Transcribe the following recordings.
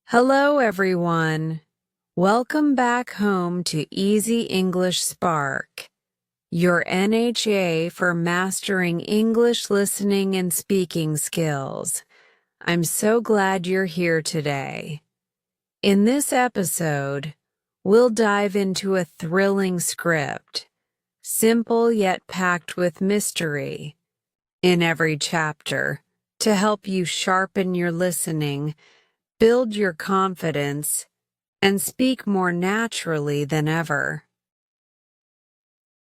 Hello, everyone. Welcome back home to Easy English Spark, your NHA for mastering English listening and speaking skills. I'm so glad you're here today. In this episode, we'll dive into a thrilling script, simple yet packed with mystery. In every chapter, to help you sharpen your listening, build your confidence, and speak more naturally than ever.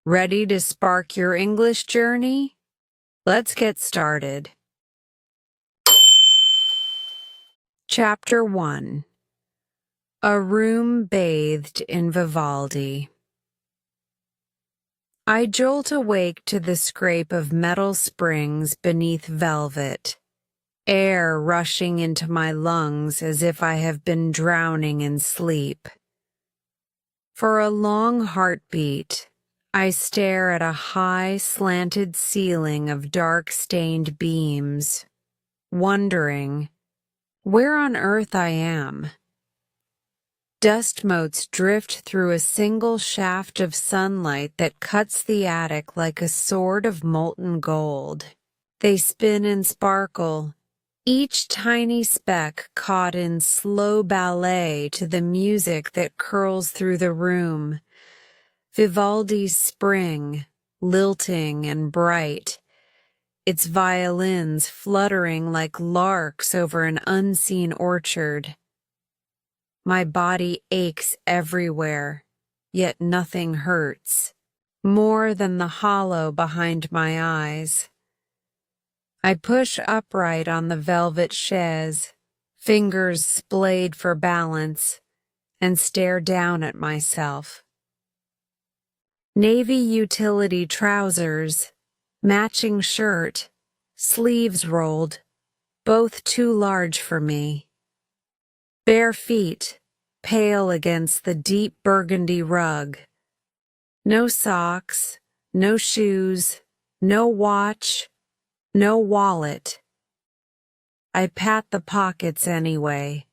Ready to spark your English journey? Let's get started. Chapter 1. A Room Bathed in Vivaldi. I jolt awake to the scrape of metal springs beneath velvet, air rushing into my lungs as if I have been drowning in sleep. For a long heartbeat, I stare at a high, slanted ceiling of dark-stained beams, wondering where on earth I am. Dust motes drift through a single shaft of sunlight that cuts the attic like a sword of molten gold. They spin and sparkle, each tiny speck caught in slow ballet to the music that curls through the room. Vivaldi's Spring, lilting and bright, its violins fluttering like larks over an unseen orchard. My body aches everywhere, yet nothing hurts, more than the hollow behind my eyes. I push upright on the velvet chaise, fingers splayed for balance, and stare down at myself. Navy utility trousers, matching shirt, sleeves rolled, both too large for me. Bare feet, pale against the deep burgundy rug. No socks, no shoes, no watch, no wallet. I pat the pockets anyway.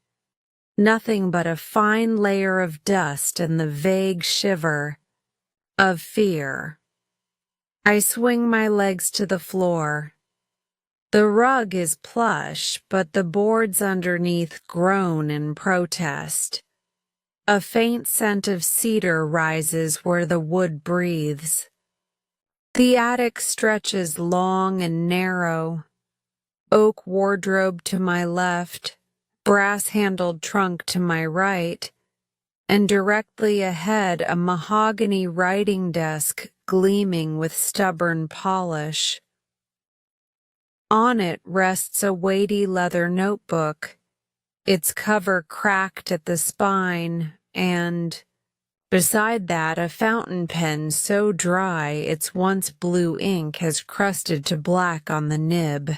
Nothing but a fine layer of dust and the vague shiver of fear. I swing my legs to the floor. The rug is plush, but the boards underneath groan in protest. A faint scent of cedar rises where the wood breathes. The attic stretches long and narrow. Oak wardrobe to my left, brass-handled trunk to my right, and directly ahead a mahogany writing desk gleaming with stubborn polish. On it rests a weighty leather notebook, its cover cracked at the spine, and, beside that, a fountain pen so dry its once blue ink has crusted to black on the nib.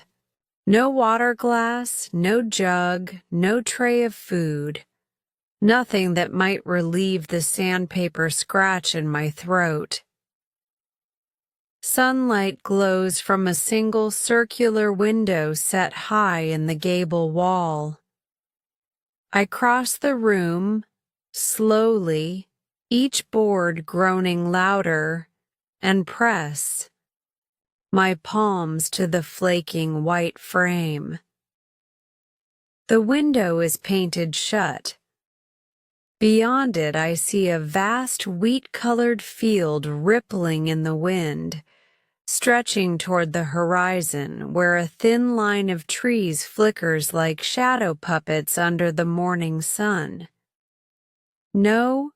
No water glass, no jug, no tray of food. Nothing that might relieve the sandpaper scratch in my throat. Sunlight glows from a single circular window set high in the gable wall. I cross the room, slowly, each board groaning louder, and press my palms to the flaking white frame. The window is painted shut. Beyond it I see a vast wheat-colored field rippling in the wind, stretching toward the horizon where a thin line of trees flickers like shadow puppets under the morning sun. No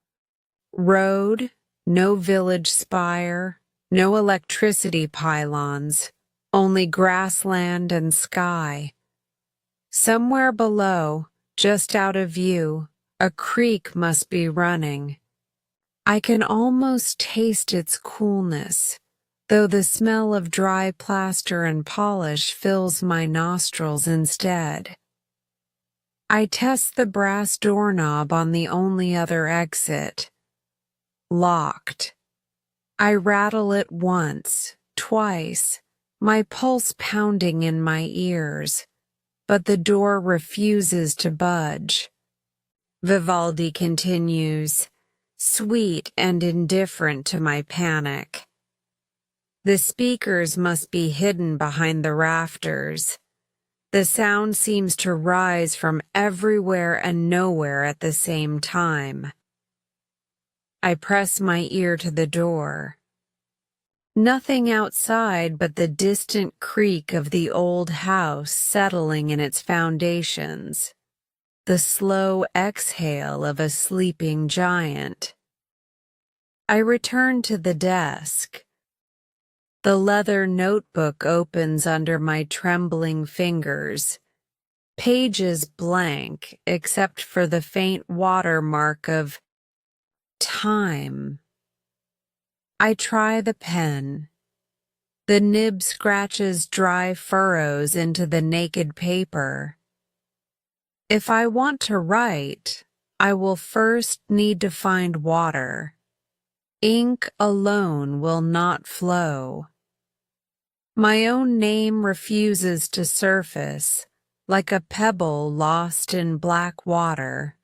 road, no village spire, no electricity pylons, only grassland and sky. Somewhere below, just out of view, a creek must be running. I can almost taste its coolness, though the smell of dry plaster and polish fills my nostrils instead. I test the brass doorknob on the only other exit. Locked. I rattle it once, twice, my pulse pounding in my ears, but the door refuses to budge. Vivaldi continues, sweet and indifferent to my panic. The speakers must be hidden behind the rafters. The sound seems to rise from everywhere and nowhere at the same time. I press my ear to the door. Nothing outside but the distant creak of the old house settling in its foundations, the slow exhale of a sleeping giant. I return to the desk. The leather notebook opens under my trembling fingers, pages blank except for the faint watermark of time. I try the pen. The nib scratches dry furrows into the naked paper. If I want to write, I will first need to find water. Ink alone will not flow. My own name refuses to surface, like a pebble lost in black water.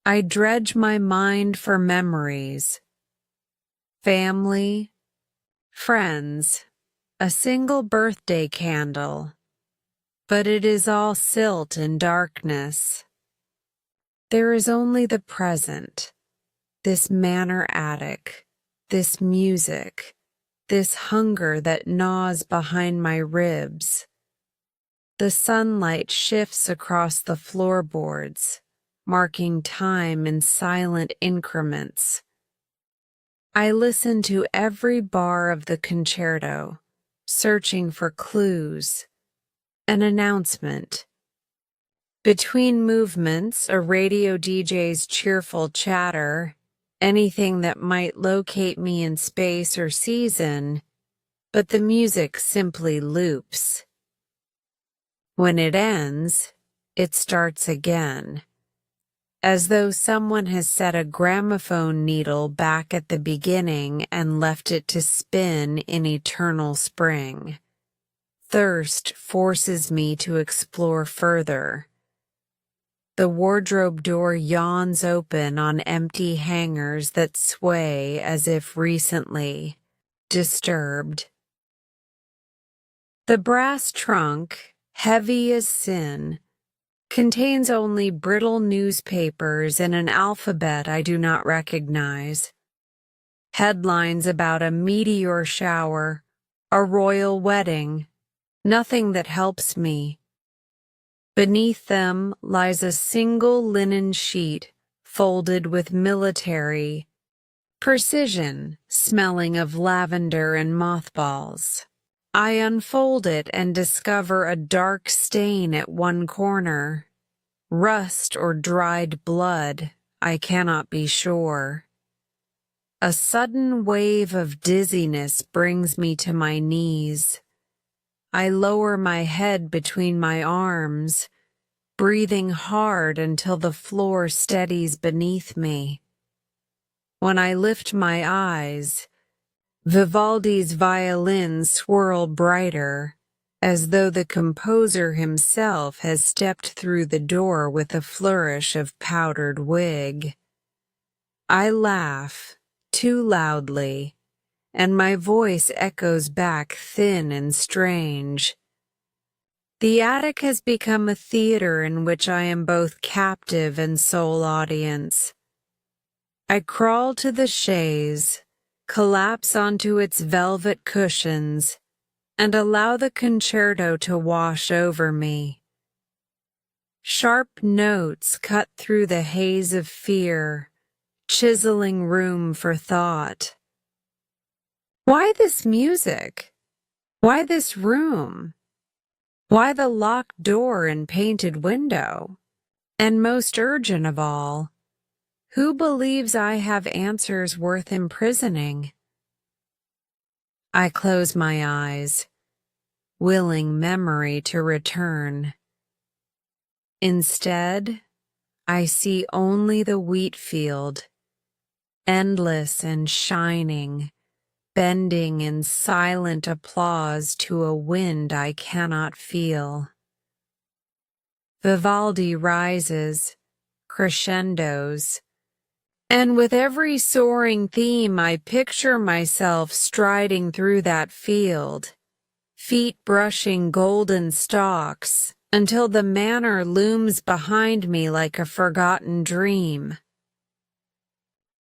I dredge my mind for memories. Family, friends, a single birthday candle, but it is all silt and darkness. There is only the present, this manor attic, this music, this hunger that gnaws behind my ribs. The sunlight shifts across the floorboards, marking time in silent increments. I listen to every bar of the concerto, searching for clues, an announcement. Between movements, a radio DJ's cheerful chatter, anything that might locate me in space or season, but the music simply loops. When it ends, it starts again, as though someone has set a gramophone needle back at the beginning and left it to spin in eternal spring. Thirst forces me to explore further. The wardrobe door yawns open on empty hangers that sway as if recently disturbed. The brass trunk, heavy as sin, contains only brittle newspapers and an alphabet I do not recognize. Headlines about a meteor shower, a royal wedding, nothing that helps me. Beneath them lies a single linen sheet folded with military precision, smelling of lavender and mothballs. I unfold it and discover a dark stain at one corner. Rust or dried blood, I cannot be sure. A sudden wave of dizziness brings me to my knees. I lower my head between my arms, breathing hard until the floor steadies beneath me. When I lift my eyes, Vivaldi's violins swirl brighter, as though the composer himself has stepped through the door with a flourish of powdered wig. I laugh, too loudly, and my voice echoes back thin and strange. The attic has become a theater in which I am both captive and sole audience. I crawl to the chaise, collapse onto its velvet cushions, and allow the concerto to wash over me. Sharp notes cut through the haze of fear, chiseling room for thought. Why this music? Why this room? Why the locked door and painted window? And most urgent of all, who believes I have answers worth imprisoning? I close my eyes, willing memory to return. Instead, I see only the wheat field, endless and shining, bending in silent applause to a wind I cannot feel. Vivaldi rises, crescendos. And with every soaring theme, I picture myself striding through that field, feet brushing golden stalks, until the manor looms behind me like a forgotten dream.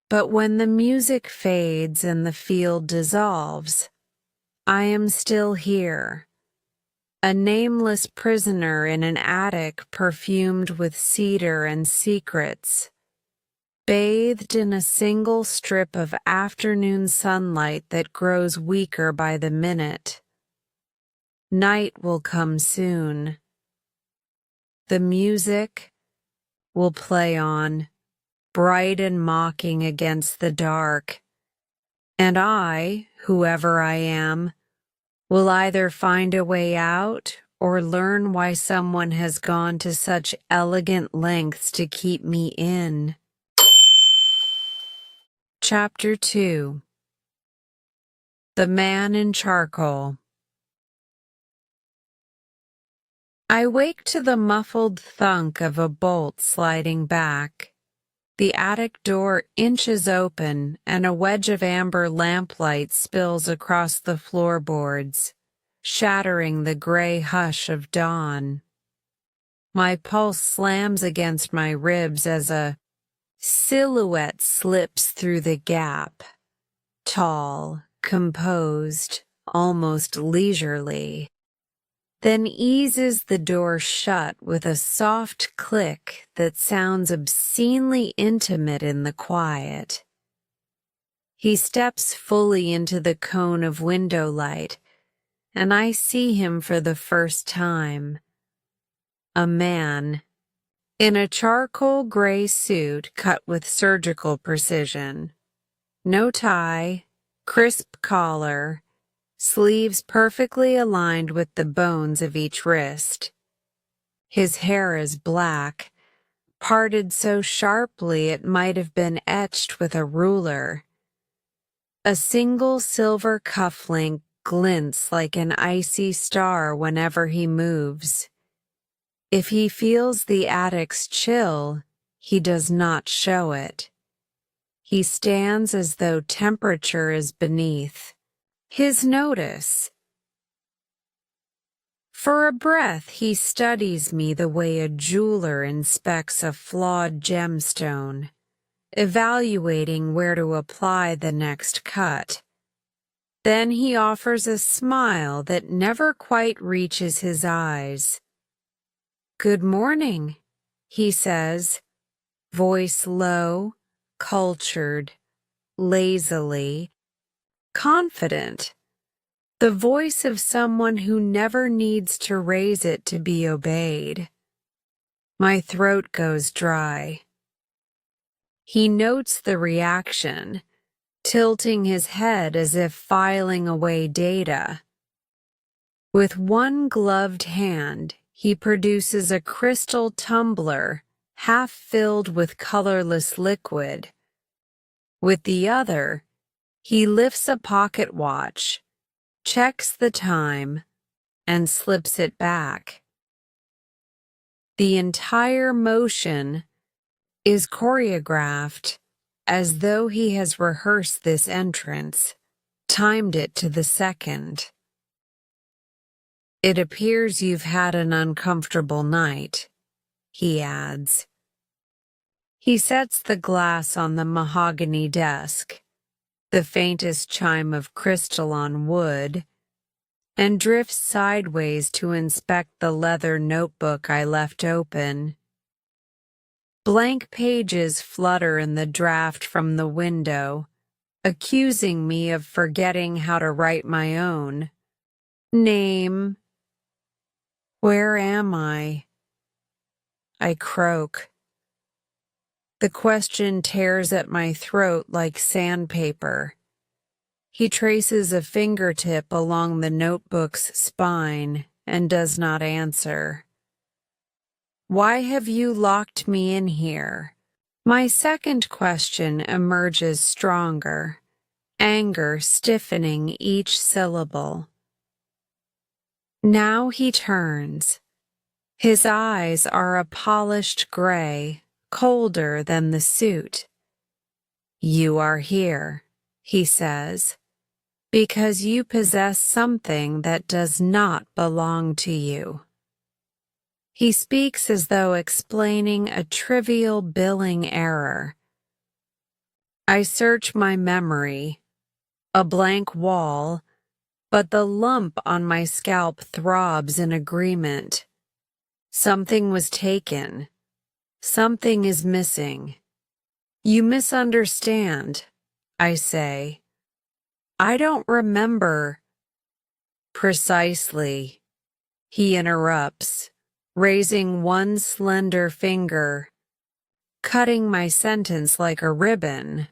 But when the music fades and the field dissolves, I am still here, a nameless prisoner in an attic perfumed with cedar and secrets, bathed in a single strip of afternoon sunlight that grows weaker by the minute. Night will come soon. The music will play on, bright and mocking against the dark, and I, whoever I am, will either find a way out or learn why someone has gone to such elegant lengths to keep me in. Chapter 2. The Man in Charcoal. I wake to the muffled thunk of a bolt sliding back. The attic door inches open, and a wedge of amber lamplight spills across the floorboards, shattering the gray hush of dawn. My pulse slams against my ribs as a silhouette slips through the gap, tall, composed, almost leisurely, then eases the door shut with a soft click that sounds obscenely intimate in the quiet. He steps fully into the cone of window light, and I see him for the first time. A man, in a charcoal gray suit cut with surgical precision. No tie, crisp collar, sleeves perfectly aligned with the bones of each wrist. His hair is black, parted so sharply it might have been etched with a ruler. A single silver cufflink glints like an icy star whenever he moves. If he feels the attic's chill, he does not show it. He stands as though temperature is beneath his notice. For a breath, he studies me the way a jeweler inspects a flawed gemstone, evaluating where to apply the next cut. Then he offers a smile that never quite reaches his eyes. "Good morning," he says, voice low, cultured, lazily, confident, the voice of someone who never needs to raise it to be obeyed. My throat goes dry. He notes the reaction, tilting his head as if filing away data. With one gloved hand, he produces a crystal tumbler half filled with colorless liquid. With the other, he lifts a pocket watch, checks the time, and slips it back. The entire motion is choreographed, as though he has rehearsed this entrance, timed it to the second. "It appears you've had an uncomfortable night," he adds. He sets the glass on the mahogany desk, the faintest chime of crystal on wood, and drifts sideways to inspect the leather notebook I left open. Blank pages flutter in the draft from the window, accusing me of forgetting how to write my own. Name. Where am I? I croak. The question tears at my throat like sandpaper. He traces a fingertip along the notebook's spine and does not answer. "Why have you locked me in here?" My second question emerges stronger, anger stiffening each syllable. Now he turns. His eyes are a polished gray, colder than the suit. You are here, he says, because you possess something that does not belong to you. He speaks as though explaining a trivial billing error. I search my memory, a blank wall, but the lump on my scalp throbs in agreement. Something was taken. Something is missing. You misunderstand, I say. I don't remember. Precisely, he interrupts, raising one slender finger, cutting my sentence like a ribbon.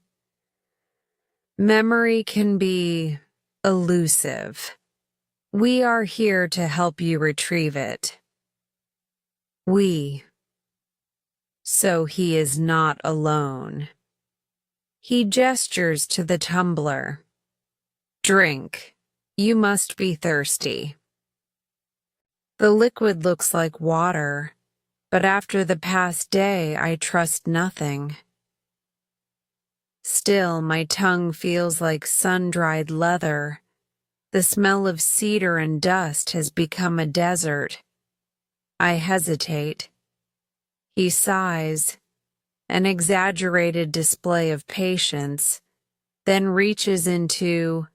Memory can be elusive. We are here to help you retrieve it. We. So he is not alone. He gestures to the tumbler. Drink. You must be thirsty. The liquid looks like water, but after the past day I trust nothing. Still, my tongue feels like sun-dried leather. The smell of cedar and dust has become a desert. I hesitate. He sighs, an exaggerated display of patience, then reaches into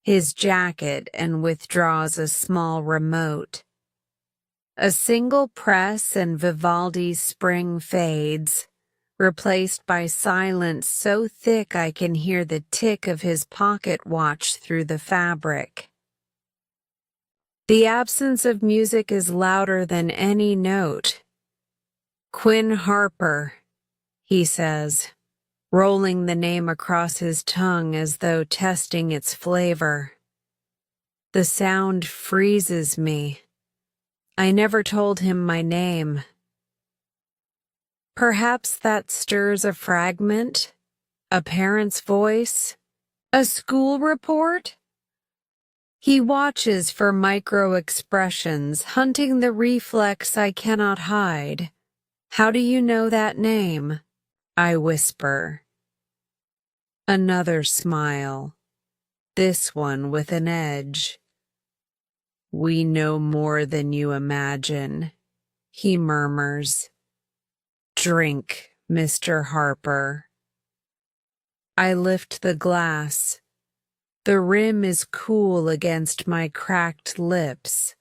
his jacket and withdraws a small remote. A single press and Vivaldi's Spring fades, replaced by silence so thick I can hear the tick of his pocket watch through the fabric. The absence of music is louder than any note. Quinn Harper, he says, rolling the name across his tongue as though testing its flavor. The sound freezes me. I never told him my name. Perhaps that stirs a fragment, a parent's voice, a school report? He watches for micro-expressions, hunting the reflex I cannot hide. How do you know that name? I whisper. Another smile, this one with an edge. We know more than you imagine, he murmurs. Drink, Mr. Harper. I lift the glass. The rim is cool against my cracked lips.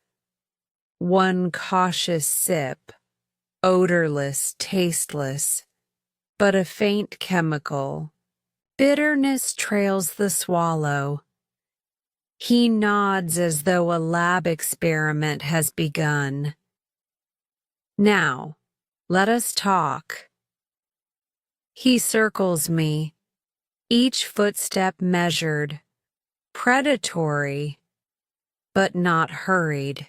One cautious sip, odorless, tasteless, but a faint chemical. Bitterness trails the swallow. He nods as though a lab experiment has begun. Now, let us talk. He circles me, each footstep measured, predatory, but not hurried.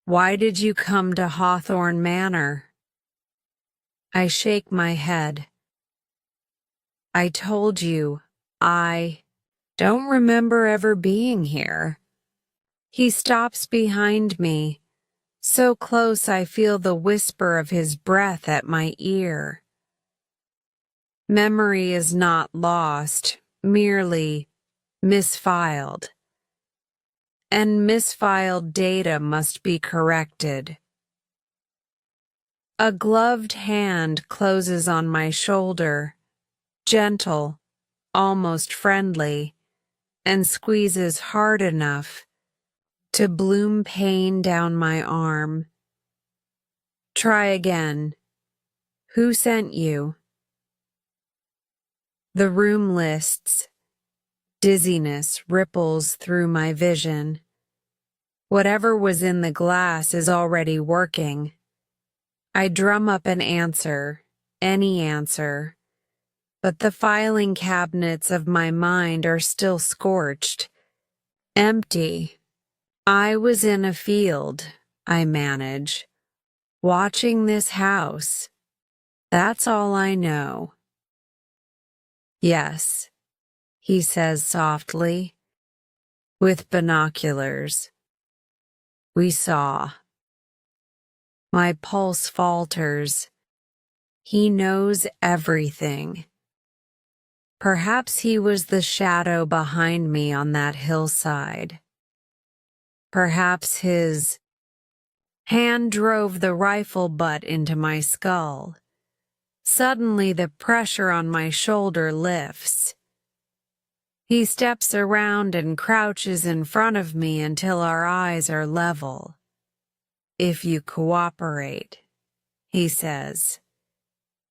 Why did you come to Hawthorne Manor? I shake my head. I told you, I don't remember ever being here. He stops behind me, so close I feel the whisper of his breath at my ear. Memory is not lost, merely misfiled. And misfiled data must be corrected. A gloved hand closes on my shoulder, gentle, almost friendly, and squeezes hard enough to bloom pain down my arm. Try again. Who sent you? The room lists. Dizziness ripples through my vision. Whatever was in the glass is already working. I drum up an answer, any answer, but the filing cabinets of my mind are still scorched, empty. I was in a field, I manage, watching this house. That's all I know. Yes, he says softly, with binoculars. We saw. My pulse falters. He knows everything. Perhaps he was the shadow behind me on that hillside. Perhaps his hand drove the rifle butt into my skull. Suddenly the pressure on my shoulder lifts. He steps around and crouches in front of me until our eyes are level. "If you cooperate," he says,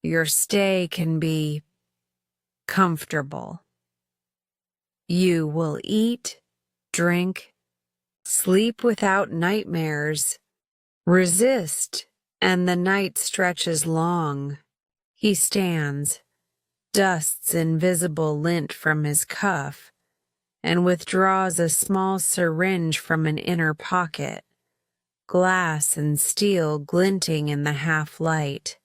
"your stay can be comfortable. You will eat, drink, sleep without nightmares, resist, and the night stretches long." He stands, dusts invisible lint from his cuff, and withdraws a small syringe from an inner pocket, glass and steel glinting in the half-light.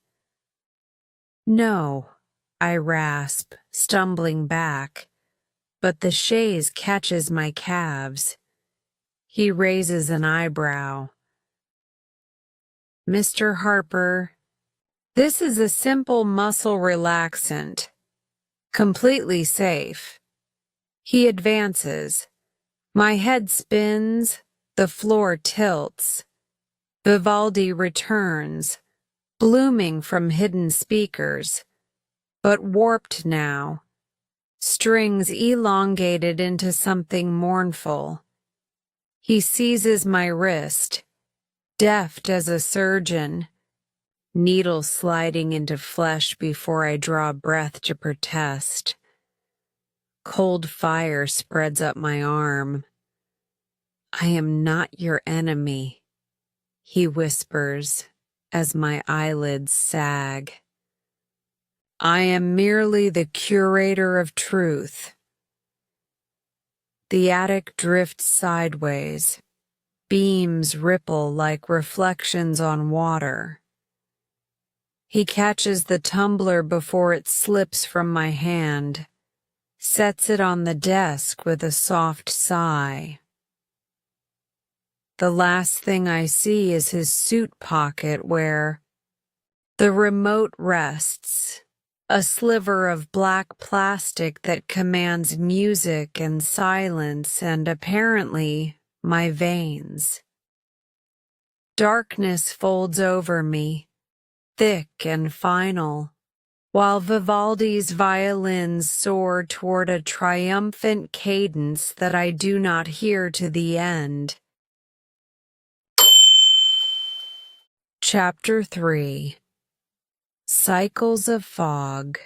"No," I rasp, stumbling back, but the chaise catches my calves. He raises an eyebrow. "Mr. Harper, this is a simple muscle relaxant. Completely safe." He advances. My head spins, the floor tilts. Vivaldi returns, blooming from hidden speakers, but warped now, strings elongated into something mournful. He seizes my wrist, deft as a surgeon, needle sliding into flesh before I draw breath to protest. Cold fire spreads up my arm. "I am not your enemy," he whispers as my eyelids sag. "I am merely the curator of truth." The attic drifts sideways. Beams ripple like reflections on water. He catches the tumbler before it slips from my hand, sets it on the desk with a soft sigh. The last thing I see is his suit pocket where the remote rests, a sliver of black plastic that commands music and silence and apparently my veins. Darkness folds over me, thick and final, while Vivaldi's violins soar toward a triumphant cadence that I do not hear to the end. Chapter 3. Cycles of Fog.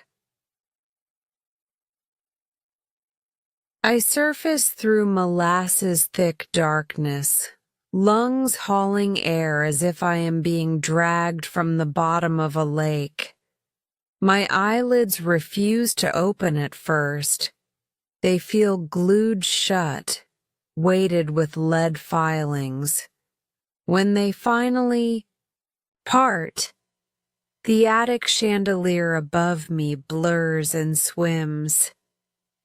I surface through molasses-thick darkness, lungs hauling air as if I am being dragged from the bottom of a lake. My eyelids refuse to open at first. They feel glued shut, weighted with lead filings. When they finally part, the attic chandelier above me blurs and swims,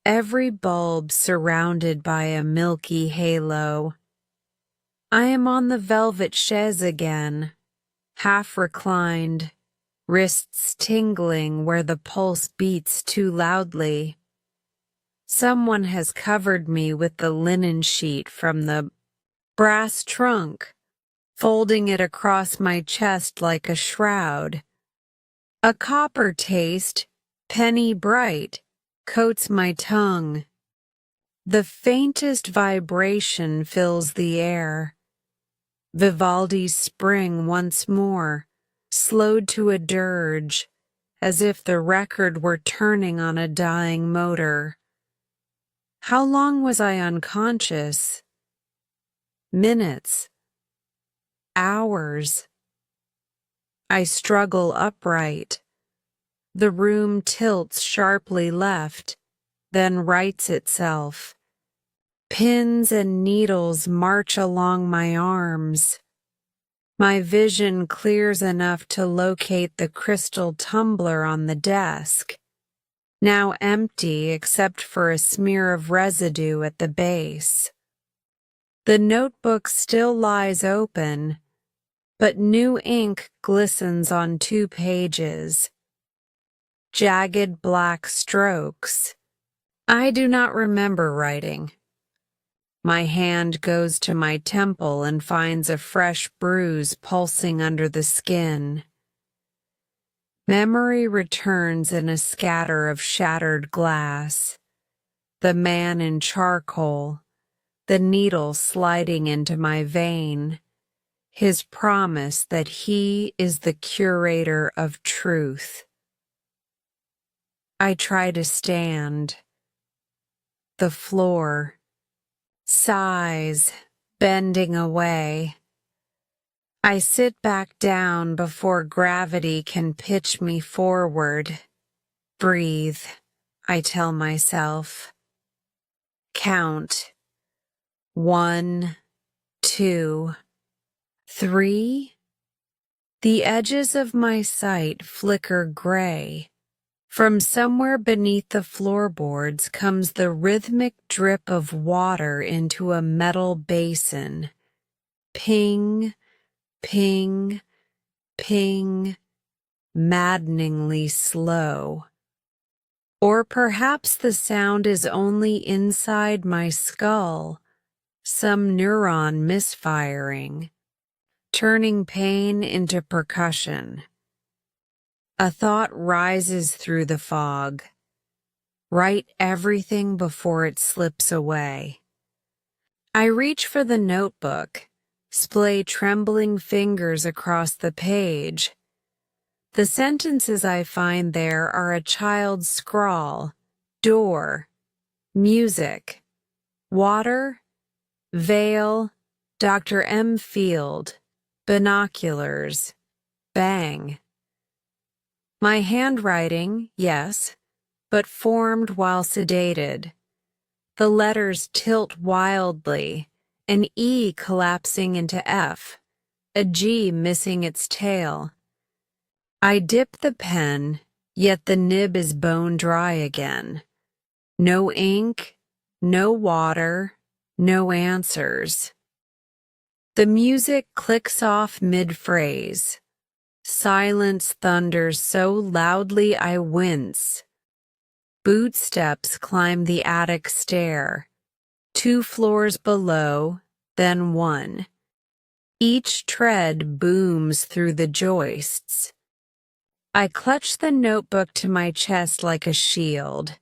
every bulb surrounded by a milky halo. I am on the velvet chaise again, half reclined, wrists tingling where the pulse beats too loudly. Someone has covered me with the linen sheet from the brass trunk, folding it across my chest like a shroud. A copper taste, penny bright, coats my tongue. The faintest vibration fills the air. Vivaldi's spring once more, slowed to a dirge, as if the record were turning on a dying motor. How long was I unconscious? Minutes. Hours. I struggle upright. The room tilts sharply left, then rights itself. Pins and needles march along my arms. My vision clears enough to locate the crystal tumbler on the desk, now empty except for a smear of residue at the base. The notebook still lies open, but new ink glistens on 2 pages. jagged black strokes. I do not remember writing. My hand goes to my temple and finds a fresh bruise pulsing under the skin. Memory returns in a scatter of shattered glass. The man in charcoal, the needle sliding into my vein, his promise that he is the curator of truth. I try to stand. The floor sighs, bending away. I sit back down before gravity can pitch me forward. Breathe, I tell myself. Count. 1, 2, 3. The edges of my sight flicker gray. From somewhere beneath the floorboards comes the rhythmic drip of water into a metal basin. Ping, ping, ping, maddeningly slow. Or perhaps the sound is only inside my skull, some neuron misfiring, turning pain into percussion. A thought rises through the fog. Write everything before it slips away. I reach for the notebook, splay trembling fingers across the page. The sentences I find there are a child's scrawl, door, music, water, veil, Dr. M. Field, binoculars, bang. My handwriting, yes, but formed while sedated. The letters tilt wildly, an E collapsing into F, a G missing its tail. I dip the pen, yet the nib is bone dry again. No ink, no water, no answers. The music clicks off mid-phrase. Silence thunders so loudly I wince. Bootsteps climb the attic stair. 2 floors below, then 1. Each tread booms through the joists. I clutch the notebook to my chest like a shield.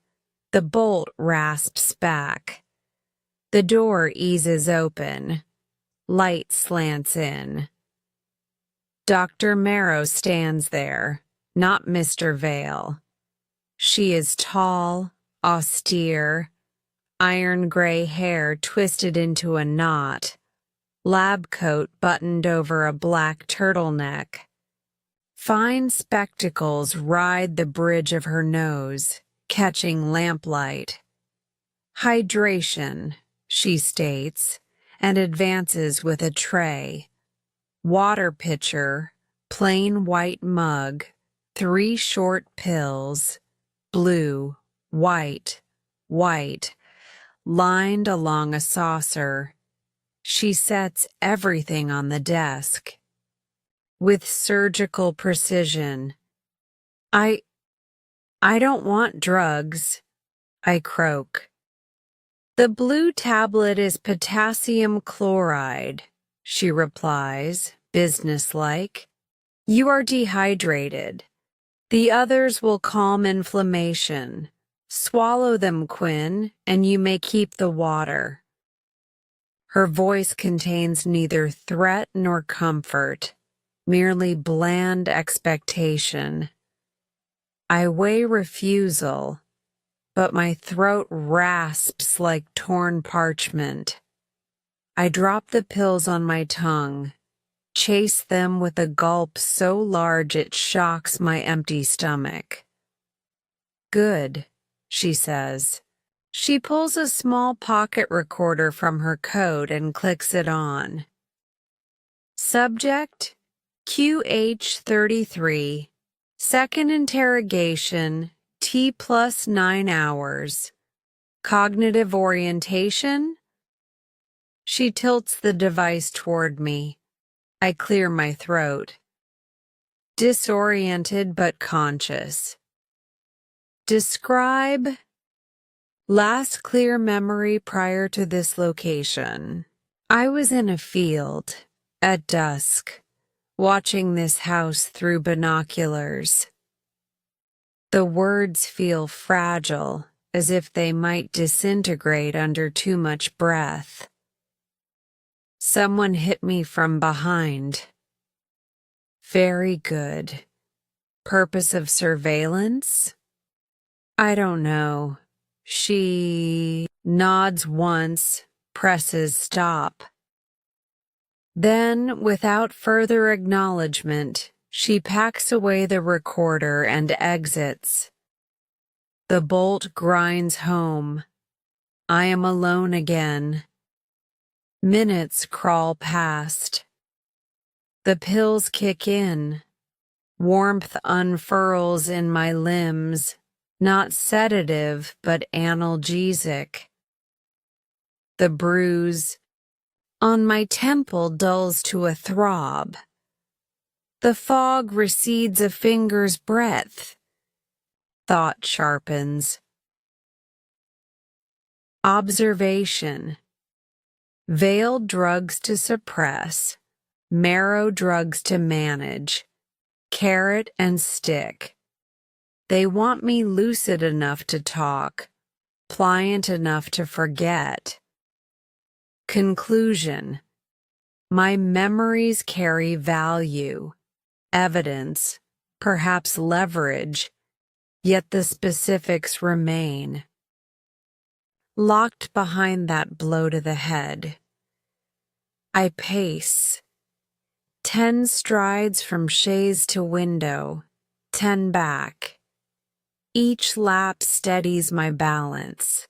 The bolt rasps back. The door eases open. Light slants in. Dr. Marrow stands there, not Mr. Vale. She is tall, austere, iron gray hair twisted into a knot, lab coat buttoned over a black turtleneck. Fine spectacles ride the bridge of her nose, catching lamplight. Hydration, she states, and advances with a tray. Water pitcher, plain white mug, 3 short pills, blue, white, white, lined along a saucer. She sets everything on the desk. With surgical precision. I don't want drugs, I croak. The blue tablet is potassium chloride, she replies, businesslike. You are dehydrated. The others will calm inflammation. Swallow them, Quinn, and you may keep the water. Her voice contains neither threat nor comfort, merely bland expectation. I weigh refusal, but my throat rasps like torn parchment. I drop the pills on my tongue, chase them with a gulp so large it shocks my empty stomach. Good, she says. She pulls a small pocket recorder from her coat and clicks it on. Subject, QH33, second interrogation, T plus 9 hours. Cognitive orientation? She tilts the device toward me. I clear my throat. Disoriented but conscious. Describe last clear memory prior to this location. I was in a field at dusk, watching this house through binoculars. The words feel fragile, as if they might disintegrate under too much breath. Someone hit me from behind. Very good. Purpose of surveillance? I don't know. She nods once, presses stop. Then, without further acknowledgement, she packs away the recorder and exits. The bolt grinds home. I am alone again. Minutes crawl past. The pills kick in. Warmth unfurls in my limbs, not sedative but analgesic. The bruise on my temple dulls to a throb. The fog recedes a finger's breadth. Thought sharpens. Observation. Veiled drugs to suppress, marrow drugs to manage, carrot and stick. They want me lucid enough to talk, pliant enough to forget. Conclusion. My memories carry value, evidence, perhaps leverage, yet the specifics remain. Locked behind that blow to the head. I pace. 10 strides from chaise to window, 10 back. Each lap steadies my balance.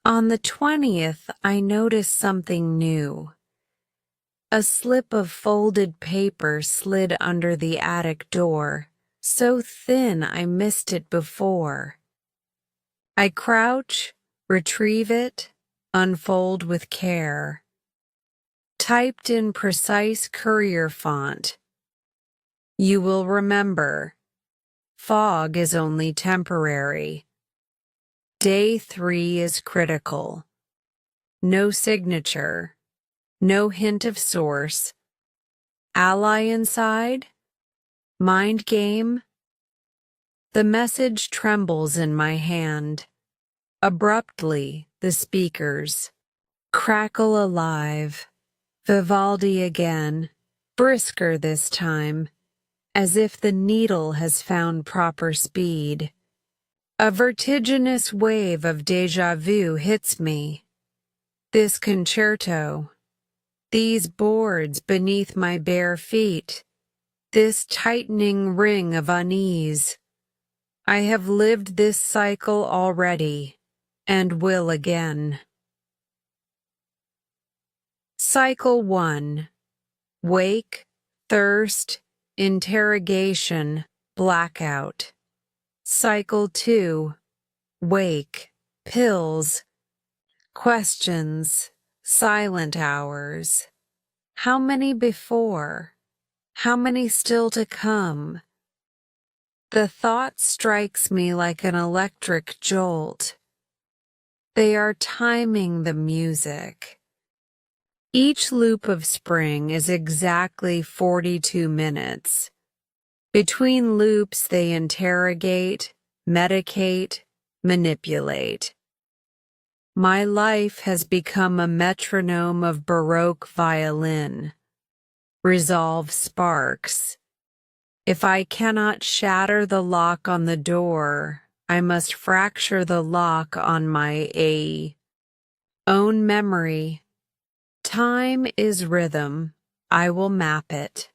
On the 20th, I notice something new. A slip of folded paper slid under the attic door, so thin I missed it before. I crouch, retrieve it, unfold with care. Typed in precise courier font. You will remember. Fog is only temporary. Day 3 is critical. No signature. No hint of source. Ally inside? Mind game? The message trembles in my hand. Abruptly, the speakers crackle alive. Vivaldi again, brisker this time, as if the needle has found proper speed. A vertiginous wave of déjà vu hits me. This concerto, these boards beneath my bare feet, this tightening ring of unease. I have lived this cycle already, and will again. Cycle 1. Wake, thirst, interrogation, blackout. Cycle 2. Wake, pills, questions, silent hours. How many before? How many still to come? The thought strikes me like an electric jolt. They are timing the music. Each loop of spring is exactly 42 minutes. Between loops they interrogate, medicate, manipulate. My life has become a metronome of Baroque violin. Resolve sparks. If I cannot shatter the lock on the door, I must fracture the lock on my own memory. Time is rhythm. I will map it.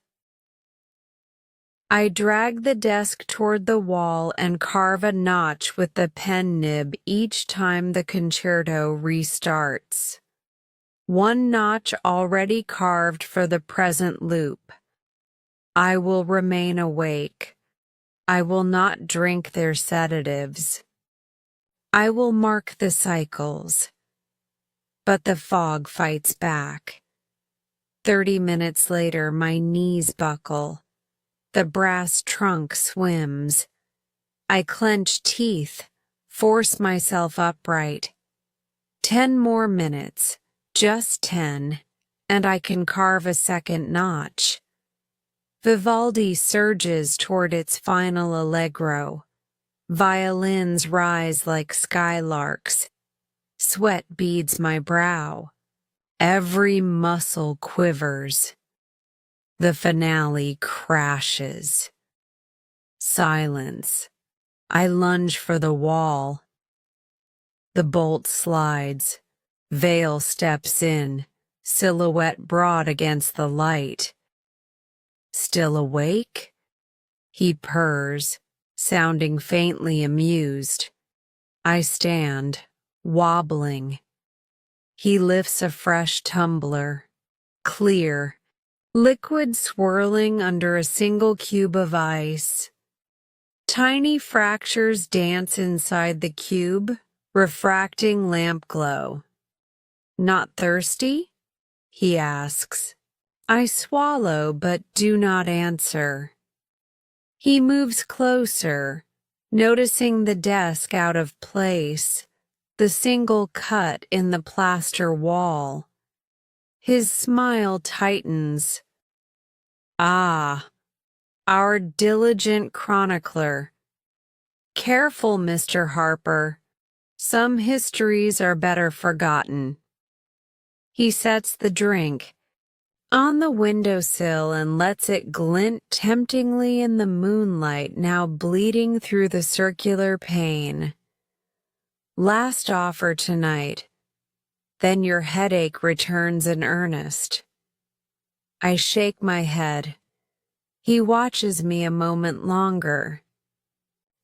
I drag the desk toward the wall and carve a notch with the pen nib each time the concerto restarts. One notch already carved for the present loop. I will remain awake. I will not drink their sedatives. I will mark the cycles. But the fog fights back. 30 minutes later, my knees buckle. The brass trunk swims. I clench teeth, force myself upright. 10 more minutes, just 10, and I can carve a second notch. Vivaldi surges toward its final allegro. Violins rise like skylarks. Sweat beads my brow. Every muscle quivers. The finale crashes. Silence. I lunge for the wall. The bolt slides. Veil steps in, silhouette broad against the light. Still awake? He purrs, sounding faintly amused. I stand, wobbling. He lifts a fresh tumbler, clear, liquid swirling under a single cube of ice. Tiny fractures dance inside the cube, refracting lamp glow. Not thirsty? He asks. I swallow but do not answer. He moves closer, noticing the desk out of place, the single cut in the plaster wall. His smile tightens. Ah, our diligent chronicler. Careful, Mr. Harper. Some histories are better forgotten. He sets the drink on the windowsill and lets it glint temptingly in the moonlight now bleeding through the circular pane. Last offer tonight, then your headache returns in earnest. I shake my head. He watches me a moment longer.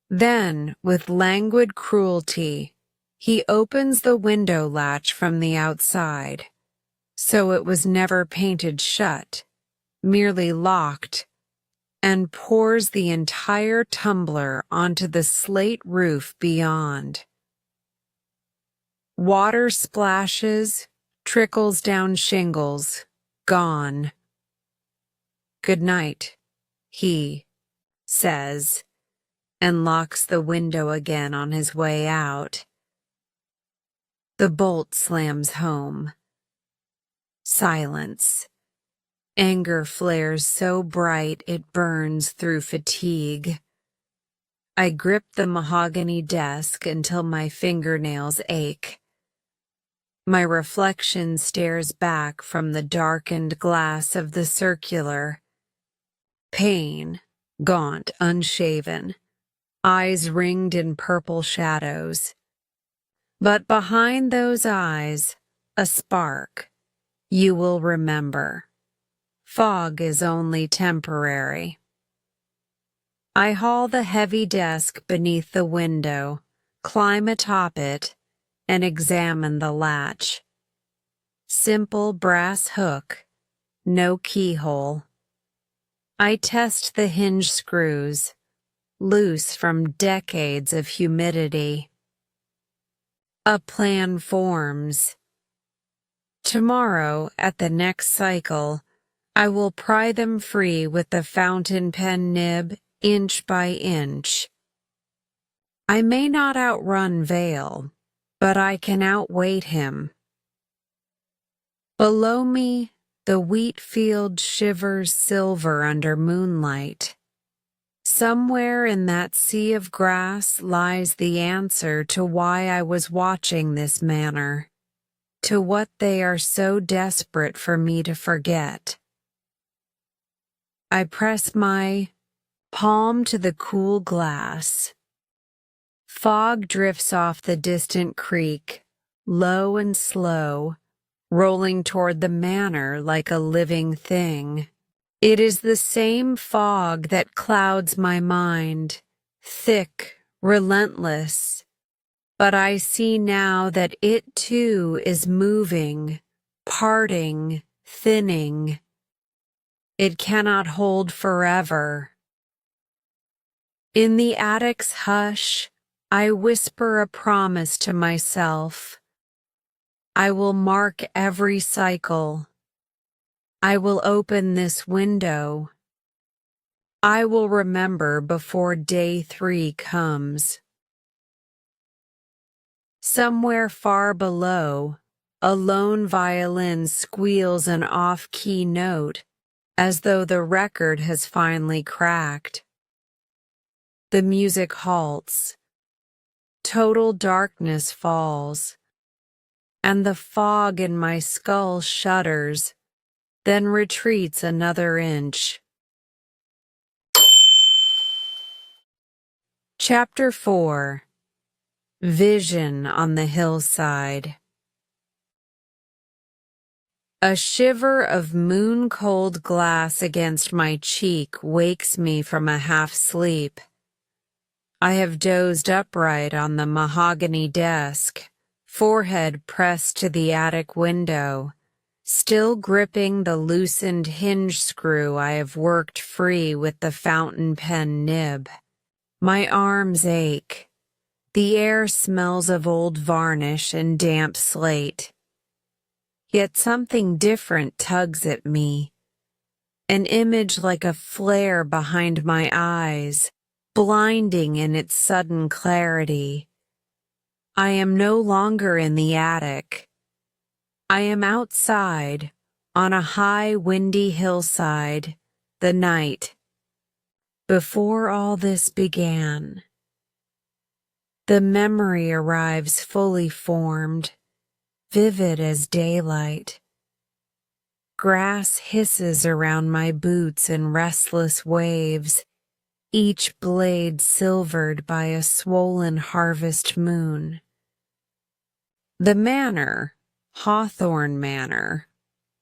Then, with languid cruelty, he opens the window latch from the outside. So it was never painted shut, merely locked, and pours the entire tumbler onto the slate roof beyond. Water splashes, trickles down shingles, gone. Good night, he says, and locks the window again on his way out. The bolt slams home. Silence. Anger flares so bright it burns through fatigue. I grip the mahogany desk until my fingernails ache. My reflection stares back from the darkened glass of the circular. Pain, gaunt, unshaven, eyes ringed in purple shadows. But behind those eyes, a spark. You will remember. Fog is only temporary. I haul the heavy desk beneath the window, climb atop it, and examine the latch. Simple brass hook, no keyhole. I test the hinge screws, loose from decades of humidity. A plan forms. Tomorrow, at the next cycle, I will pry them free with the fountain pen nib, inch by inch. I may not outrun Vale, but I can outweight him. Below me, the wheat field shivers silver under moonlight. Somewhere in that sea of grass lies the answer to why I was watching this manner. To what they are so desperate for me to forget. I press my palm to the cool glass. Fog drifts off the distant creek, low and slow, rolling toward the manor like a living thing. It is the same fog that clouds my mind, thick, relentless. But I see now that it too is moving, parting, thinning. It cannot hold forever. In the attic's hush, I whisper a promise to myself. I will mark every cycle. I will open this window. I will remember before day 3 comes. Somewhere far below, a lone violin squeals an off-key note, as though the record has finally cracked. The music halts. Total darkness falls, and the fog in my skull shudders, then retreats another inch. Chapter 4. Vision on the Hillside. A shiver of moon-cold glass against my cheek wakes me from a half-sleep. I have dozed upright on the mahogany desk, forehead pressed to the attic window, still gripping the loosened hinge screw I have worked free with the fountain pen nib. My arms ache. The air smells of old varnish and damp slate. Yet something different tugs at me. An image like a flare behind my eyes, blinding in its sudden clarity. I am no longer in the attic. I am outside, on a high, windy hillside, the night. Before all this began. The memory arrives fully formed, vivid as daylight. Grass hisses around my boots in restless waves, each blade silvered by a swollen harvest moon. The manor, Hawthorne Manor,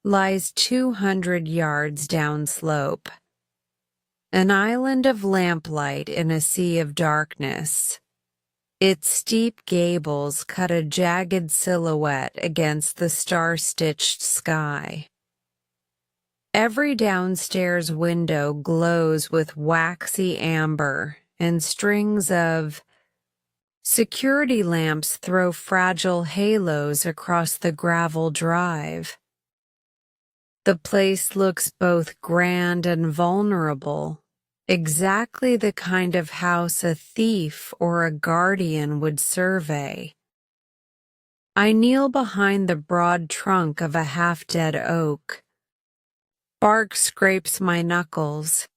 lies 200 yards downslope. An island of lamplight in a sea of darkness. Its steep gables cut a jagged silhouette against the star-stitched sky. Every downstairs window glows with waxy amber, and strings of security lamps throw fragile halos across the gravel drive. The place looks both grand and vulnerable, exactly the kind of house a thief or a guardian would survey. I kneel behind the broad trunk of a half-dead oak. Bark scrapes my knuckles.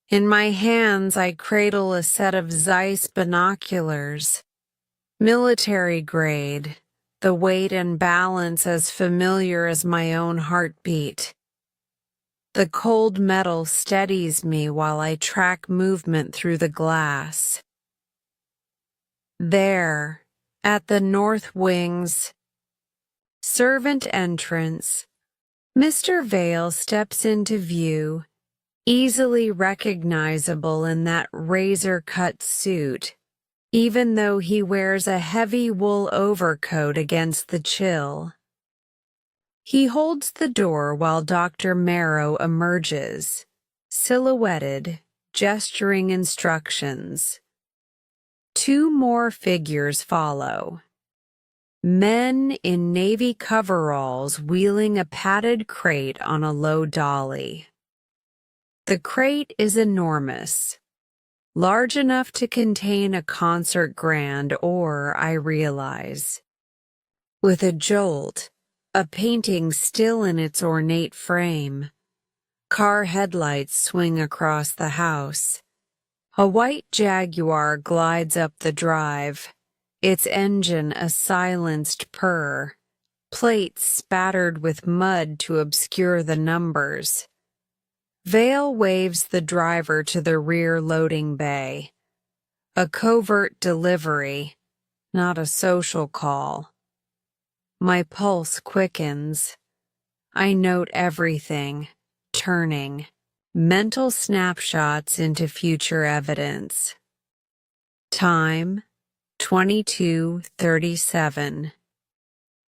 In my hands I cradle a set of Zeiss binoculars, military grade, the weight and balance as familiar as my own heartbeat. The cold metal steadies me while I track movement through the glass. There, at the north wing's servant entrance, Mr. Vale steps into view, easily recognizable in that razor-cut suit, even though he wears a heavy wool overcoat against the chill. He holds the door while Dr. Marrow emerges, silhouetted, gesturing instructions. 2 more figures follow. Men in navy coveralls wheeling a padded crate on a low dolly. The crate is enormous, large enough to contain a concert grand or, I realize. With a jolt, a painting still in its ornate frame. Car headlights swing across the house. A white Jaguar glides up the drive, its engine a silenced purr, plates spattered with mud to obscure the numbers. Vale waves the driver to the rear loading bay. A covert delivery, not a social call. My pulse quickens. I note everything, turning, mental snapshots into future evidence. Time, 22:37.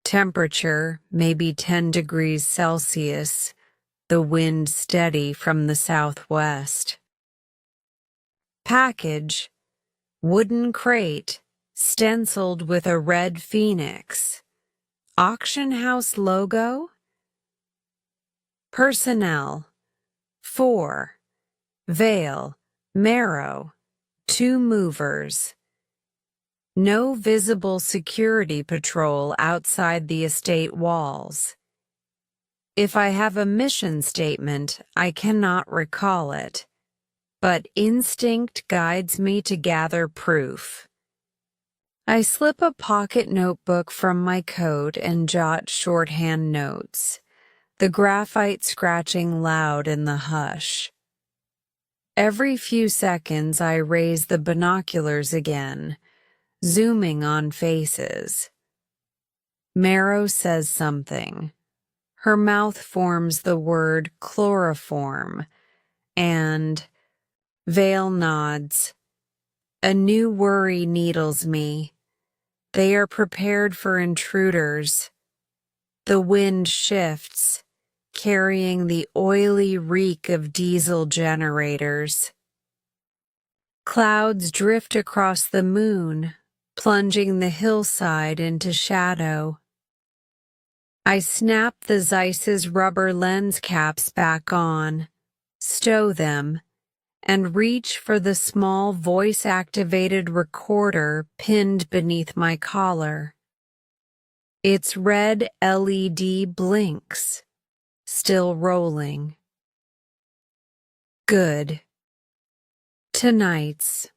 Temperature, maybe 10 degrees Celsius, the wind steady from the southwest. Package, wooden crate, stenciled with a red phoenix. Auction house logo? Personnel, 4. veil, marrow, two movers. No visible security patrol outside the estate walls. If I have a mission statement, I cannot recall it, but instinct guides me to gather proof. I slip a pocket notebook from my coat and jot shorthand notes, the graphite scratching loud in the hush. Every few seconds I raise the binoculars again, zooming on faces. Marrow says something. Her mouth forms the word chloroform, and Vale nods. A new worry needles me. They are prepared for intruders. The wind shifts, carrying the oily reek of diesel generators. Clouds drift across the moon, plunging the hillside into shadow. I snap the Zeiss's rubber lens caps back on, stow them, and reach for the small voice-activated recorder pinned beneath my collar. Its red LED blinks, still rolling. Good. Tonight's.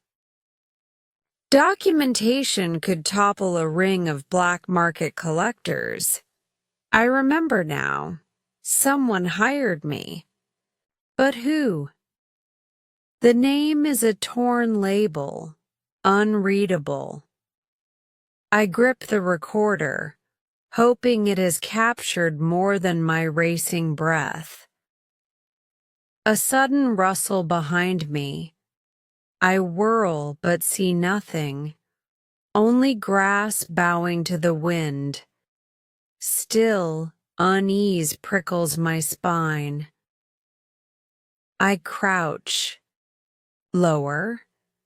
Documentation could topple a ring of black market collectors. I remember now. Someone hired me. But who? The name is a torn label, unreadable. I grip the recorder, hoping it has captured more than my racing breath. A sudden rustle behind me. I whirl but see nothing, only grass bowing to the wind. Still, unease prickles my spine. I crouch. Lower,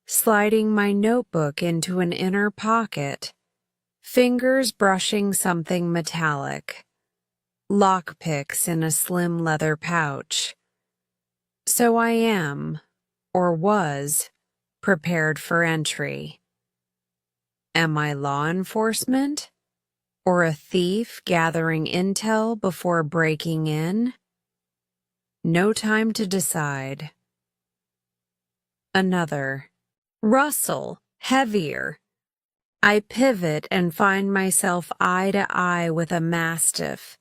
sliding my notebook into an inner pocket, fingers brushing something metallic, lockpicks in a slim leather pouch. So I am, or was, prepared for entry. Am I law enforcement? Or a thief gathering intel before breaking in? No time to decide. Another. Rustle, heavier. I pivot and find myself eye to eye with a mastiff,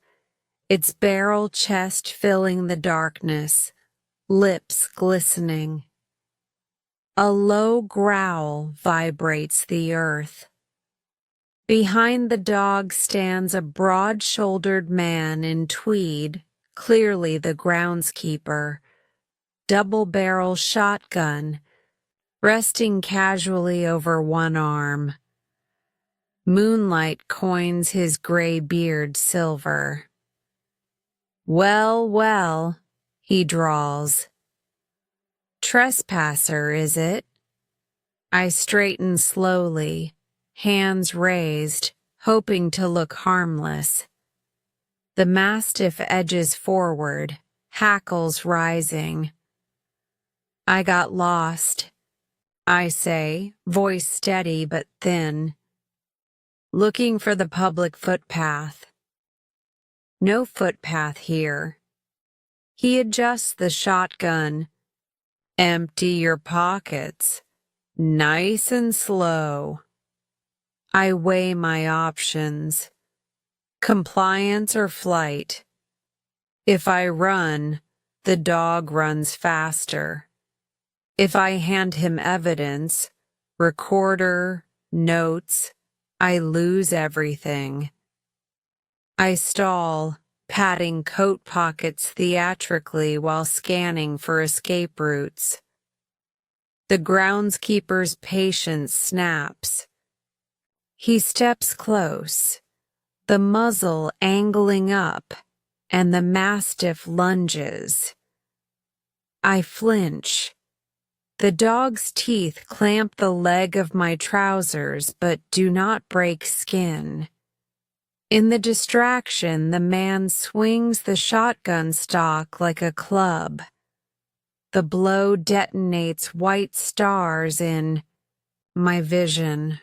its barrel chest filling the darkness, lips glistening. A low growl vibrates the earth. Behind the dog stands a broad-shouldered man in tweed, clearly the groundskeeper, double-barrel shotgun, resting casually over one arm. Moonlight coins his gray beard silver. Well, well, he drawls. Trespasser, is it? I straighten slowly, hands raised, hoping to look harmless. The mastiff edges forward, hackles rising. I got lost, I say, voice steady but thin. Looking for the public footpath. No footpath here. He adjusts the shotgun. Empty your pockets. Nice and slow. I weigh my options. Compliance or flight. If I run, the dog runs faster. If I hand him evidence, recorder, notes, I lose everything. I stall, patting coat pockets theatrically while scanning for escape routes. The groundskeeper's patience snaps. He steps close, the muzzle angling up, and the mastiff lunges. I flinch. The dog's teeth clamp the leg of my trousers but do not break skin. In the distraction, the man swings the shotgun stock like a club. The blow detonates white stars in my vision.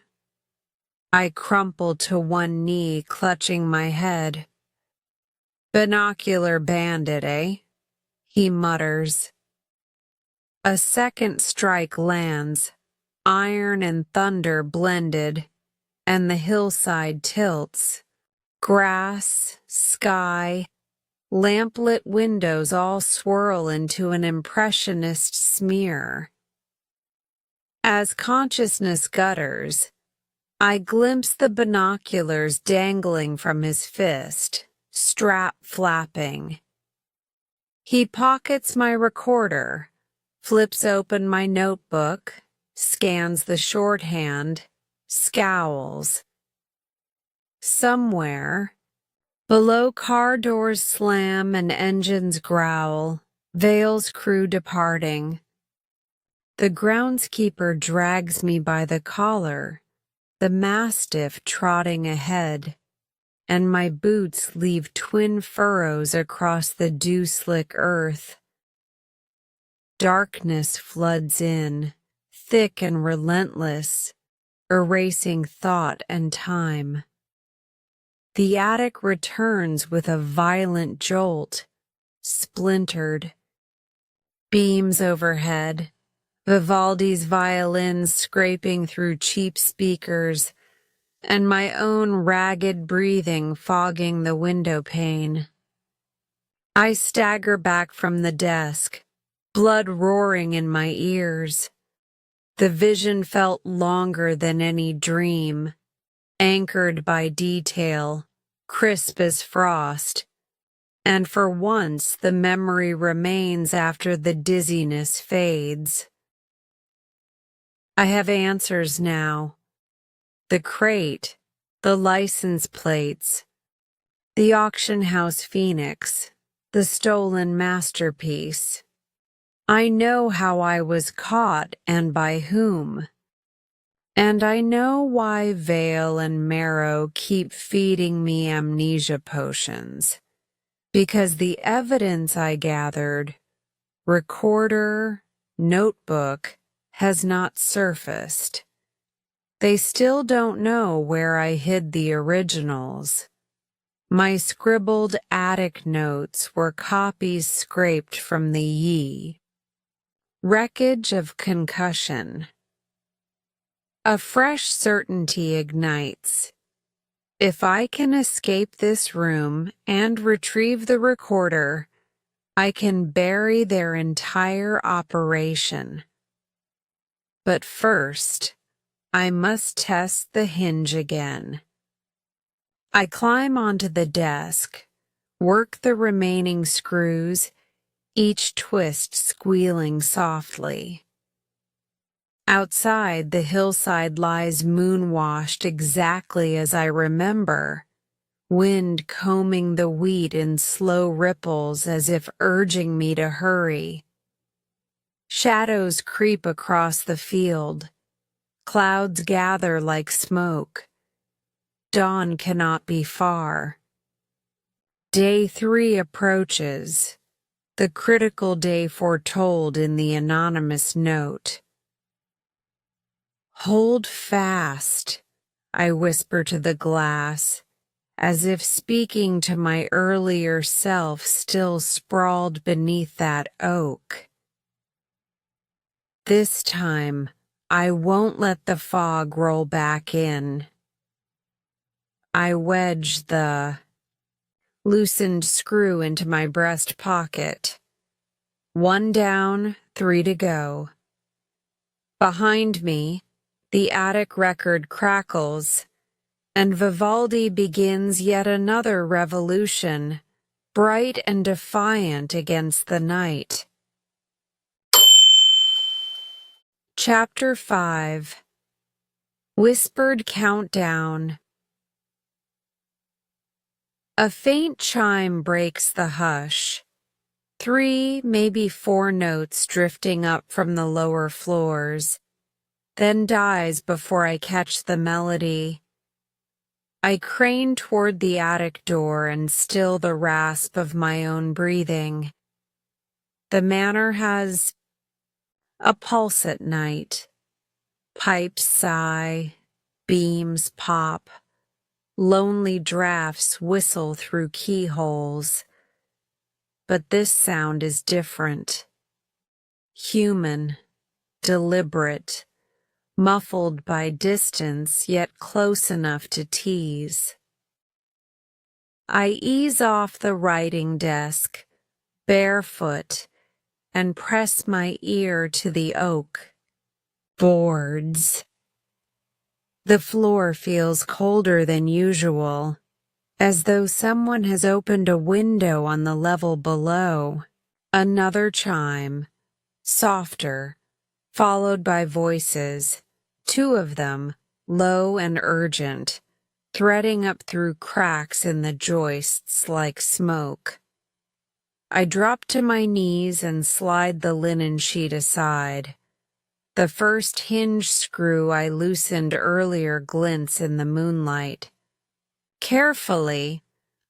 I crumple to one knee, clutching my head. Binocular bandit, eh? He mutters. A second strike lands, iron and thunder blended, and the hillside tilts. Grass, sky, lamplit windows all swirl into an impressionist smear. As consciousness gutters, I glimpse the binoculars dangling from his fist, strap flapping. He pockets my recorder, flips open my notebook, scans the shorthand, scowls. Somewhere, below car doors slam and engines growl, Vale's crew departing. The groundskeeper drags me by the collar, the mastiff trotting ahead, and my boots leave twin furrows across the dew-slick earth. Darkness floods in, thick and relentless, erasing thought and time. The attic returns with a violent jolt, splintered. Beams overhead, Vivaldi's violins scraping through cheap speakers, and my own ragged breathing fogging the window pane. I stagger back from the desk, blood roaring in my ears. The vision felt longer than any dream, anchored by detail, crisp as frost, and for once the memory remains after the dizziness fades. I have answers now. The crate, the license plates, the auction house phoenix, the stolen masterpiece. I know how I was caught and by whom. And I know why Vale and Marrow keep feeding me amnesia potions. Because the evidence I gathered, recorder, notebook, has not surfaced. They still don't know where I hid the originals. My scribbled attic notes were copies scraped from the Yi. Wreckage of concussion. A fresh certainty ignites. If I can escape this room and retrieve the recorder, I can bury their entire operation. But first, I must test the hinge again. I climb onto the desk, work the remaining screws, each twist squealing softly. Outside, the hillside lies moon-washed exactly as I remember, wind combing the wheat in slow ripples as if urging me to hurry. Shadows creep across the field. Clouds gather like smoke. Dawn cannot be far. Day 3 approaches, the critical day foretold in the anonymous note. Hold fast, I whisper to the glass, as if speaking to my earlier self still sprawled beneath that oak. This time, I won't let the fog roll back in. I wedge the loosened screw into my breast pocket. 1 down, 3 to go. Behind me, the attic record crackles, and Vivaldi begins yet another revolution, bright and defiant against the night. Chapter 5. Whispered Countdown. A faint chime breaks the hush. 3, maybe 4 notes drifting up from the lower floors, then dies before I catch the melody. I crane toward the attic door and still the rasp of my own breathing. The manor has A pulse at night. Pipes sigh, beams pop, lonely drafts whistle through keyholes. But this sound is different. Human, deliberate, muffled by distance yet close enough to tease. I ease off the writing desk, barefoot, and press my ear to the oak. Boards. The floor feels colder than usual, as though someone has opened a window on the level below. Another chime, softer, followed by voices, two of them, low and urgent, threading up through cracks in the joists like smoke. I drop to my knees and slide the linen sheet aside. The first hinge screw I loosened earlier glints in the moonlight. Carefully,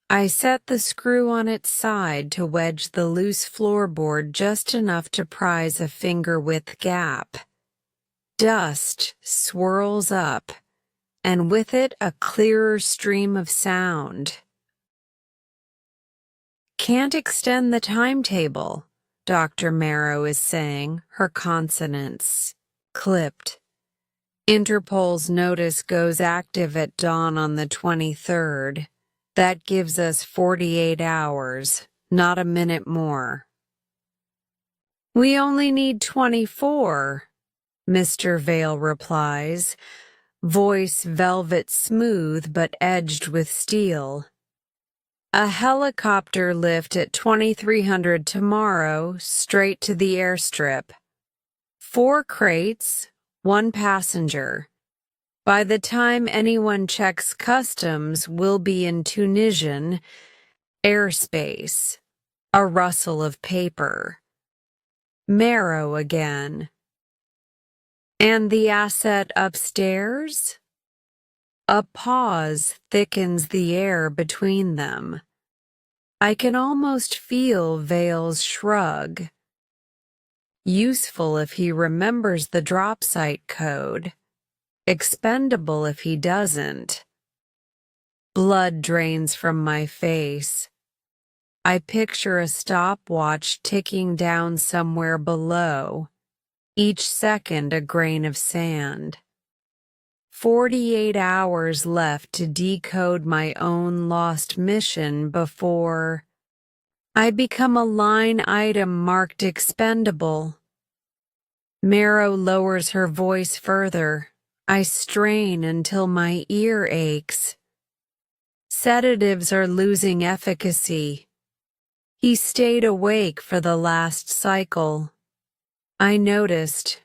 I set the screw on its side to wedge the loose floorboard just enough to prise a finger-width gap. Dust swirls up, and with it a clearer stream of sound. Can't extend the timetable, Dr. Marrow is saying, her consonants clipped. Interpol's notice goes active at dawn on the 23rd. That gives us 48 hours, not a minute more. We only need 24, Mr. Vale replies, voice velvet smooth but edged with steel. A helicopter lift at 2300 tomorrow, straight to the airstrip. 4 crates, 1 passenger. By the time anyone checks customs, we'll be in Tunisian airspace. A rustle of paper. Marrow again. And the asset upstairs? A pause thickens the air between them. I can almost feel Vale's shrug. Useful if he remembers the drop site code. Expendable if he doesn't. Blood drains from my face. I picture a stopwatch ticking down somewhere below, each second a grain of sand. 48 hours left to decode my own lost mission before I become a line item marked expendable. Marrow lowers her voice further. I strain until my ear aches. Sedatives are losing efficacy. He stayed awake for the last cycle. I noticed,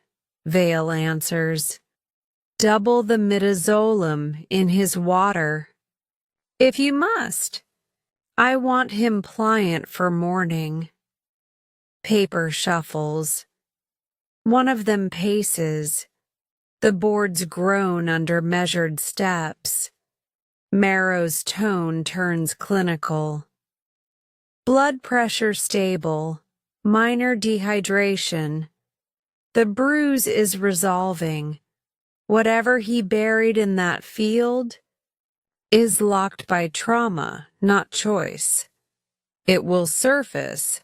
Vale answers. Double the midazolam in his water. If you must. I want him pliant for morning. Paper shuffles. One of them paces. The boards groan under measured steps. Marrow's tone turns clinical. Blood pressure stable. Minor dehydration. The bruise is resolving. Whatever he buried in that field is locked by trauma, not choice. It will surface,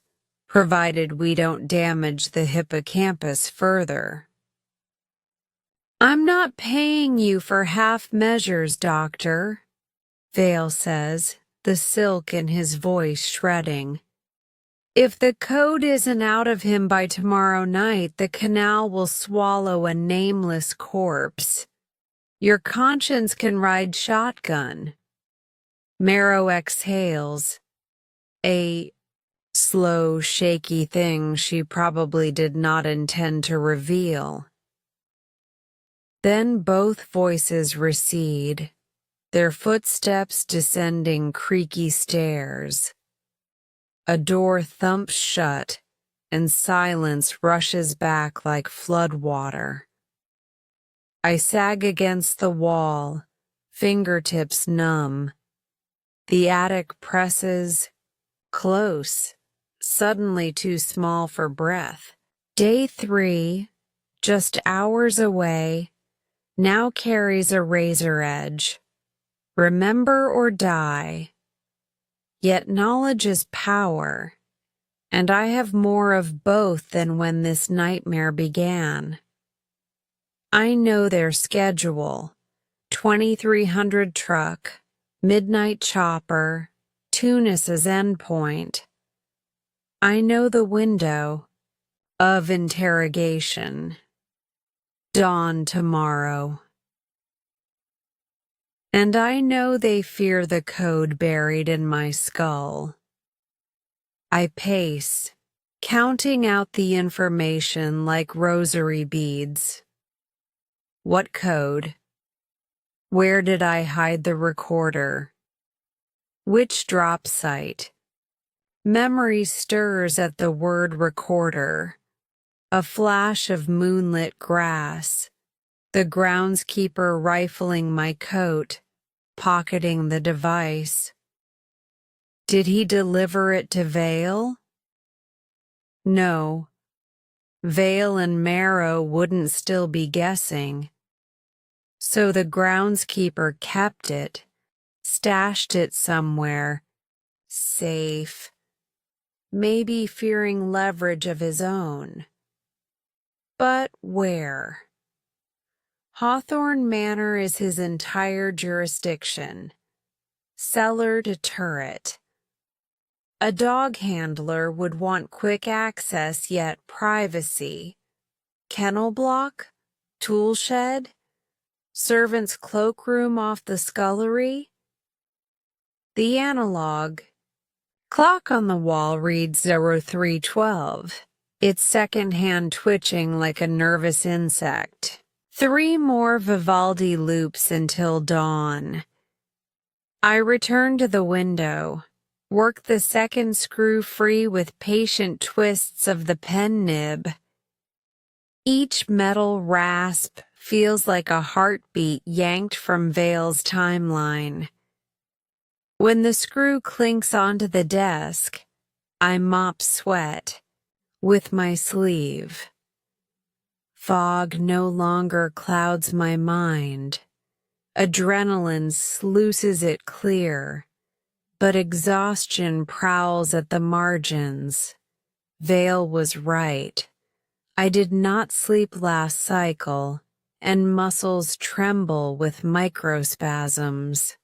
provided we don't damage the hippocampus further. I'm not paying you for half measures, Doctor, Vale says, the silk in his voice shredding. If the code isn't out of him by tomorrow night, the canal will swallow a nameless corpse. Your conscience can ride shotgun. Marrow exhales. A slow, shaky thing she probably did not intend to reveal. Then both voices recede, their footsteps descending creaky stairs. A door thumps shut, and silence rushes back like flood water. I sag against the wall, fingertips numb. The attic presses, close, suddenly too small for breath. Day 3, just hours away, now carries a razor edge. Remember or die. Yet knowledge is power, and I have more of both than when this nightmare began. I know their schedule: 2300 truck, midnight chopper, Tunis's endpoint. I know the window of interrogation. Dawn tomorrow. And I know they fear the code buried in my skull. I pace, counting out the information like rosary beads. What code? Where did I hide the recorder? Which drop site? Memory stirs at the word recorder. A flash of moonlit grass. The groundskeeper rifling my coat, pocketing the device. Did he deliver it to Vale? No. Vale and Marrow wouldn't still be guessing. So the groundskeeper kept it, stashed it somewhere, safe, maybe fearing leverage of his own. But where? Hawthorne Manor is his entire jurisdiction, cellar to turret. A dog handler would want quick access yet privacy. Kennel block? Tool shed? Servant's cloakroom off the scullery? The analog. Clock on the wall reads 0312, its second hand twitching like a nervous insect. 3 more Vivaldi loops until dawn. I return to the window, work the second screw free with patient twists of the pen nib. Each metal rasp feels like a heartbeat yanked from Vale's timeline. When the screw clinks onto the desk, I mop sweat with my sleeve. Fog no longer clouds my mind. Adrenaline sluices it clear, but exhaustion prowls at the margins. Vale was right. I did not sleep last cycle, and muscles tremble with microspasms.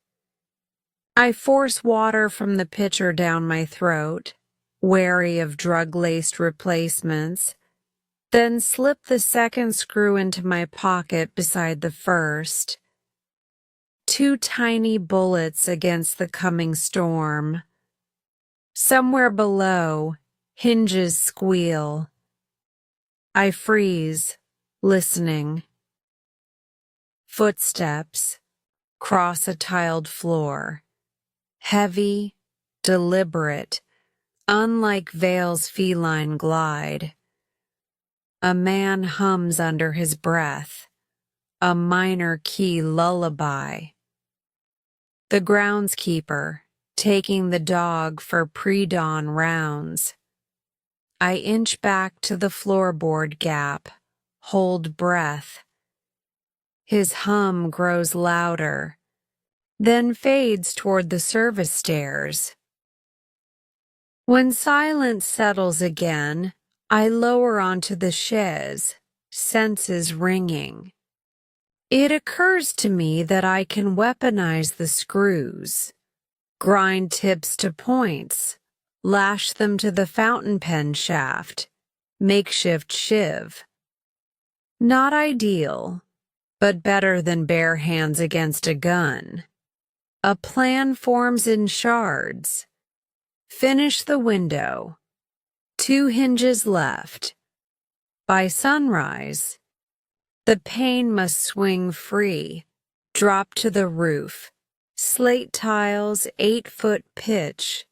I force water from the pitcher down my throat, wary of drug-laced replacements, then slip the second screw into my pocket beside the first. 2 tiny bullets against the coming storm. Somewhere below, hinges squeal. I freeze, listening. Footsteps cross a tiled floor. Heavy, deliberate, unlike Vale's feline glide. A man hums under his breath, a minor key lullaby. The groundskeeper, taking the dog for pre-dawn rounds. I inch back to the floorboard gap, hold breath. His hum grows louder, then fades toward the service stairs. When silence settles again, I lower onto the chaise, senses ringing. It occurs to me that I can weaponize the screws, grind tips to points, lash them to the fountain pen shaft, makeshift shiv. Not ideal, but better than bare hands against a gun. A plan forms in Shards. Finish the window. 2 hinges left. By sunrise, the pane must swing free, drop to the roof, slate tiles 8-foot pitch,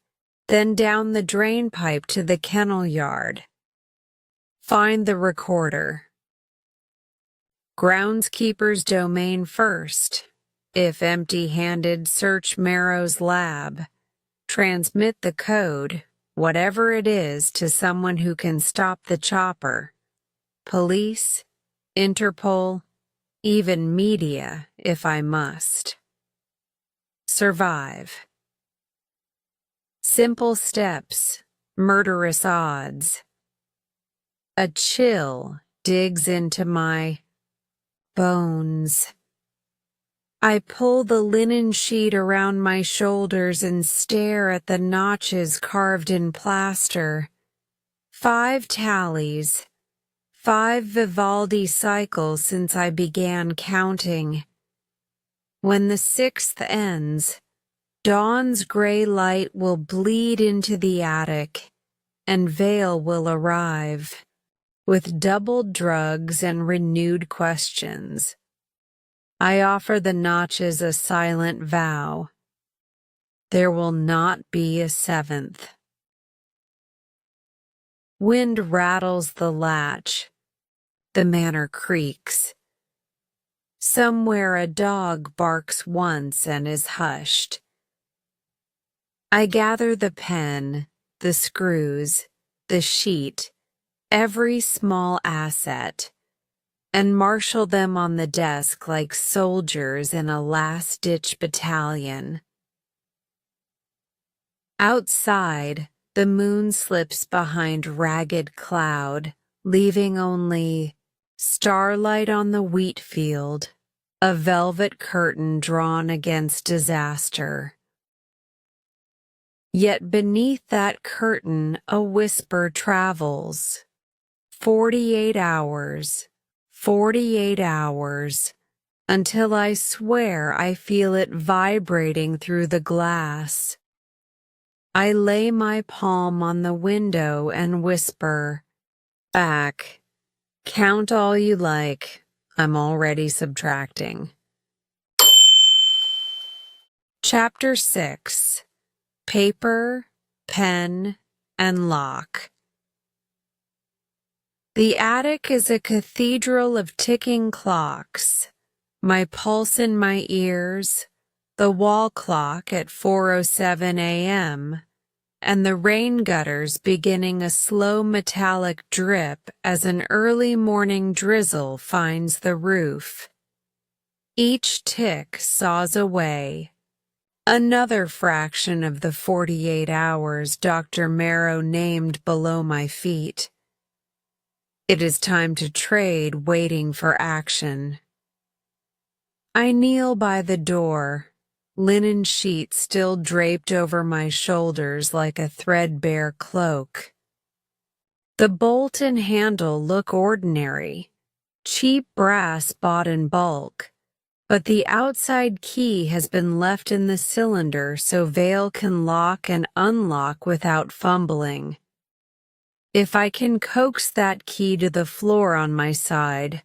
then down the drain pipe to the kennel yard. Find the recorder. Groundskeeper's domain first. If empty-handed, search Marrow's lab. Transmit the code, whatever it is, to someone who can stop the chopper. Police, Interpol, even media if I must. Survive. Simple steps, murderous odds. A chill digs into my bones. I pull the linen sheet around my shoulders and stare at the notches carved in plaster. 5 tallies, 5 Vivaldi cycles since I began counting. When the 6th ends, dawn's gray light will bleed into the attic, and Vale will arrive, with doubled drugs and renewed questions. I offer the notches a silent vow. There will not be a 7th. Wind rattles the latch. The manor creaks. Somewhere a dog barks once and is hushed. I gather the pen, the screws, the sheet, every small asset, and marshal them on the desk like soldiers in a last-ditch battalion. Outside, the moon slips behind ragged cloud, leaving only starlight on the wheat field, a velvet curtain drawn against disaster. Yet beneath that curtain a whisper travels. 48 hours, 48 hours, until I swear I feel it vibrating through the glass. I lay my palm on the window and whisper, "Back. Count all you like. I'm already subtracting." Chapter 6. Paper, Pen, and Lock. The attic is a cathedral of ticking clocks, my pulse in my ears, the wall clock at 4:07 a.m., and the rain gutters beginning a slow metallic drip as an early morning drizzle finds the roof. Each tick saws away. Another fraction of the 48 hours Dr. Marrow named below my feet. It is time to trade, waiting for action. I kneel by the door, linen sheet still draped over my shoulders like a threadbare cloak. The bolt and handle look ordinary, cheap brass bought in bulk, but the outside key has been left in the cylinder so Vale can lock and unlock without fumbling. If I can coax that key to the floor on my side,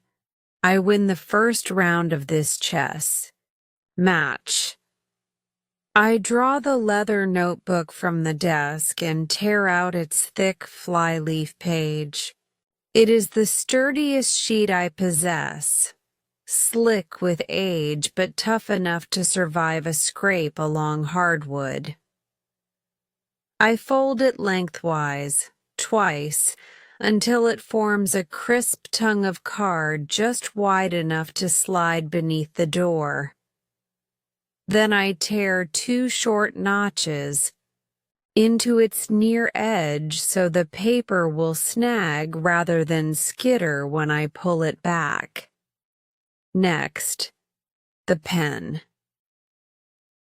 I win the first round of this chess. Match. I draw the leather notebook from the desk and tear out its thick flyleaf page. It is the sturdiest sheet I possess, slick with age but tough enough to survive a scrape along hardwood. I fold it lengthwise, twice, until it forms a crisp tongue of card just wide enough to slide beneath the door. Then I tear 2 short notches into its near edge so the paper will snag rather than skitter when I pull it back. Next, the pen.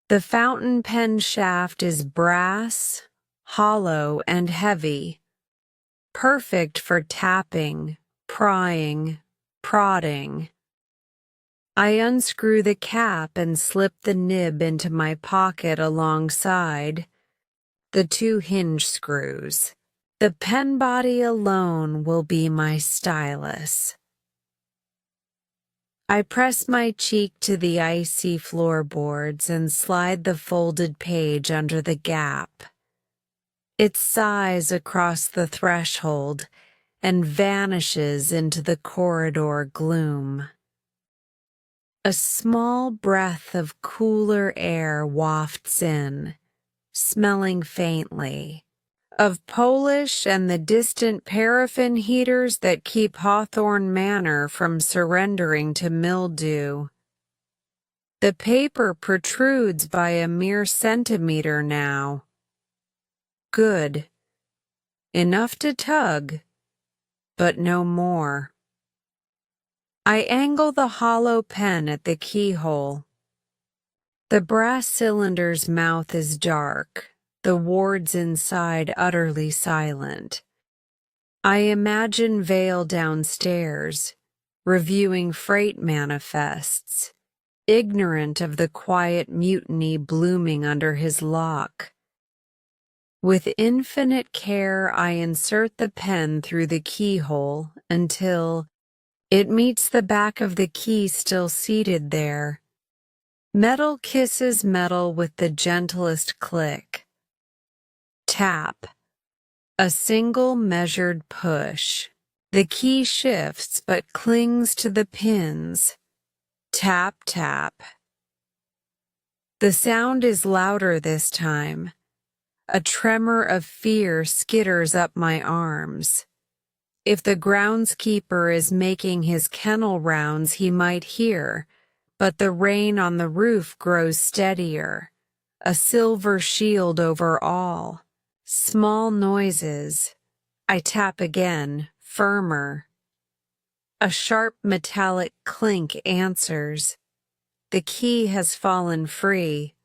The fountain pen shaft is brass, hollow, and heavy, perfect for tapping, prying, prodding. I unscrew the cap and slip the nib into my pocket alongside the 2 hinge screws. The pen body alone will be my stylus. I press my cheek to the icy floorboards and slide the folded page under the gap. It sighs across the threshold and vanishes into the corridor gloom. A small breath of cooler air wafts in, smelling faintly, of Polish and the distant paraffin heaters that keep Hawthorne Manor from surrendering to mildew. The paper protrudes by a mere centimeter now. Good. Enough to tug, but no more. I angle the hollow pen at the keyhole. The brass cylinder's mouth is dark, the wards inside utterly silent. I imagine Vale downstairs, reviewing freight manifests, ignorant of the quiet mutiny blooming under his lock. With infinite care, I insert the pen through the keyhole until it meets the back of the key still seated there. Metal kisses metal with the gentlest click. Tap. A single measured push. The key shifts but clings to the pins. Tap, tap. The sound is louder this time. A tremor of fear skitters up my arms. If the groundskeeper is making his kennel rounds, he might hear, but the rain on the roof grows steadier, a silver shield over all. Small noises. I tap again, firmer. A sharp metallic clink answers. The key has fallen free,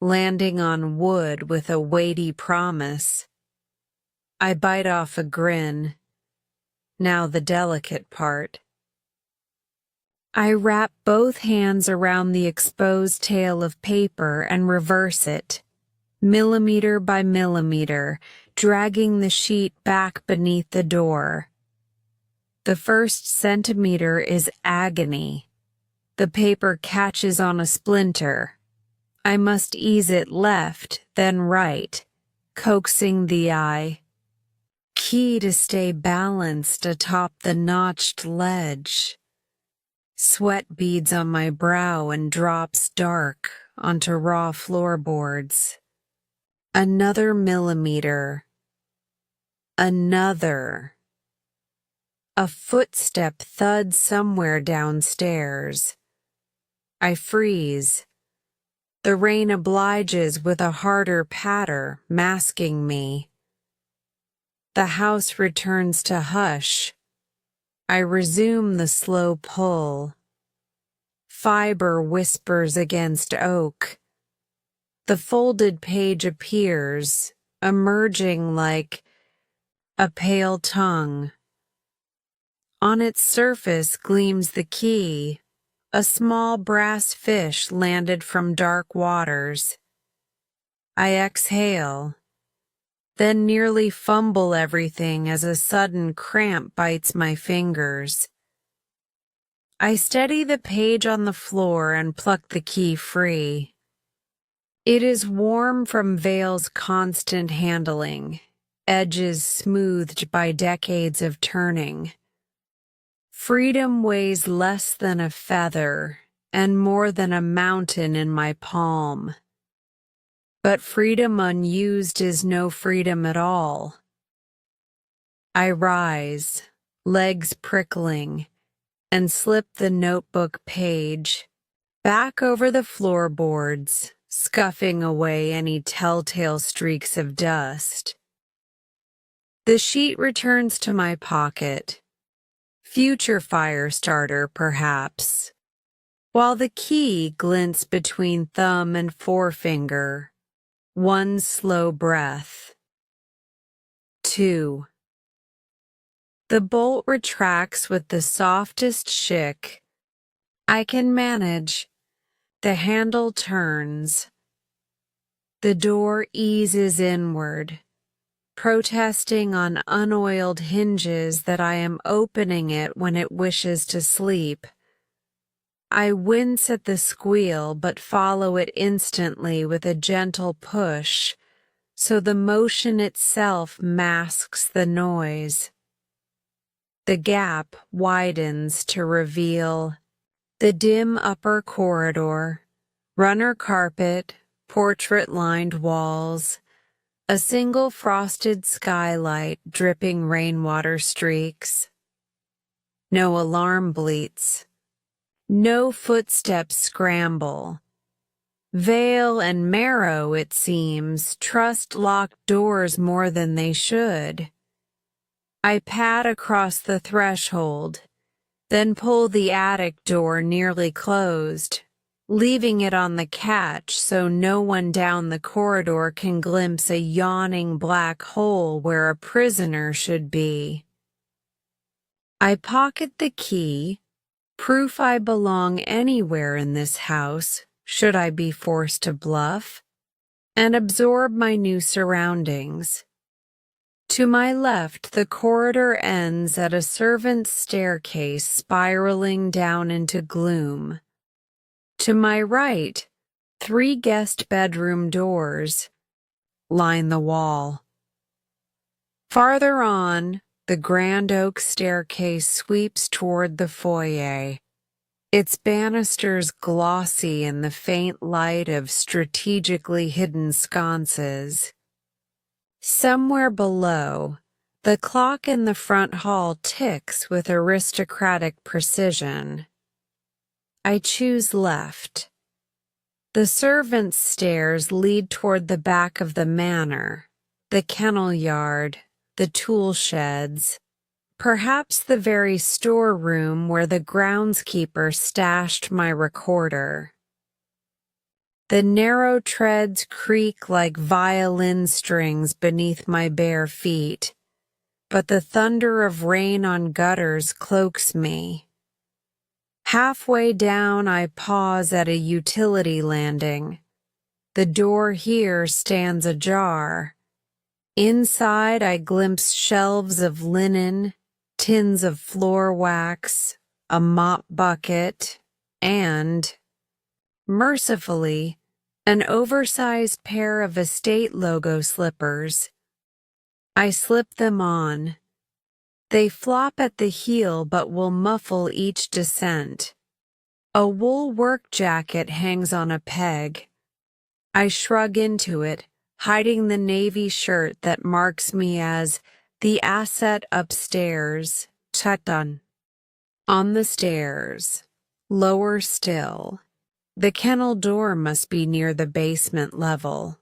landing on wood with a weighty promise. I bite off a grin. Now the delicate part. I wrap both hands around the exposed tail of paper and reverse it, millimeter by millimeter, dragging the sheet back beneath the door. The first centimeter is agony. The paper catches on a splinter. I must ease it left, then right, coaxing the eye. Key to stay balanced atop the notched ledge. Sweat beads on my brow and drops dark onto raw floorboards. Another millimeter. Another. A footstep thuds somewhere downstairs. I freeze. The rain obliges with a harder patter, masking me. The house returns to hush. I resume the slow pull. Fiber whispers against oak. The folded page appears, emerging like a pale tongue. On its surface gleams the key, a small brass fish landed from dark waters. I exhale, then nearly fumble everything as a sudden cramp bites my fingers. I steady the page on the floor and pluck the key free. It is warm from Vale's constant handling, edges smoothed by decades of turning. Freedom weighs less than a feather and more than a mountain in my palm. But freedom unused is no freedom at all. I rise, legs prickling, and slip the notebook page back over the floorboards, scuffing away any telltale streaks of dust. The sheet returns to my pocket. Future fire starter, perhaps, while the key glints between thumb and forefinger. One slow breath. 2. The bolt retracts with the softest shick. I can manage. The handle turns. The door eases inward, protesting on unoiled hinges that I am opening it when it wishes to sleep. I wince at the squeal but follow it instantly with a gentle push, so the motion itself masks the noise. The gap widens to reveal the dim upper corridor, runner carpet, portrait-lined walls, A single frosted skylight dripping rainwater streaks. No alarm bleats. No footsteps scramble. Vale and Marrow, it seems, trust locked doors more than they should. I pad across the threshold, then pull the attic door nearly closed, leaving it on the catch so no one down the corridor can glimpse a yawning black hole where a prisoner should be. I pocket the key, proof I belong anywhere in this house, should I be forced to bluff, and absorb my new surroundings. To my left, the corridor ends at a servant's staircase spiraling down into gloom. To my right, 3 guest bedroom doors line the wall. Farther on, the grand oak staircase sweeps toward the foyer, its banisters glossy in the faint light of strategically hidden sconces. Somewhere below, the clock in the front hall ticks with aristocratic precision. I choose left. The servants' stairs lead toward the back of the manor, the kennel yard, the tool sheds, perhaps the very storeroom where the groundskeeper stashed my recorder. The narrow treads creak like violin strings beneath my bare feet, but the thunder of rain on gutters cloaks me. Halfway down, I pause at a utility landing. The door here stands ajar. Inside, I glimpse shelves of linen, tins of floor wax, a mop bucket, and, mercifully, an oversized pair of estate logo slippers. I slip them on. They flop at the heel but will muffle each descent. A wool work jacket hangs on a peg. I shrug into it, hiding the navy shirt that marks me as the asset upstairs. Showdown. On the stairs, lower still, the kennel door must be near the basement level.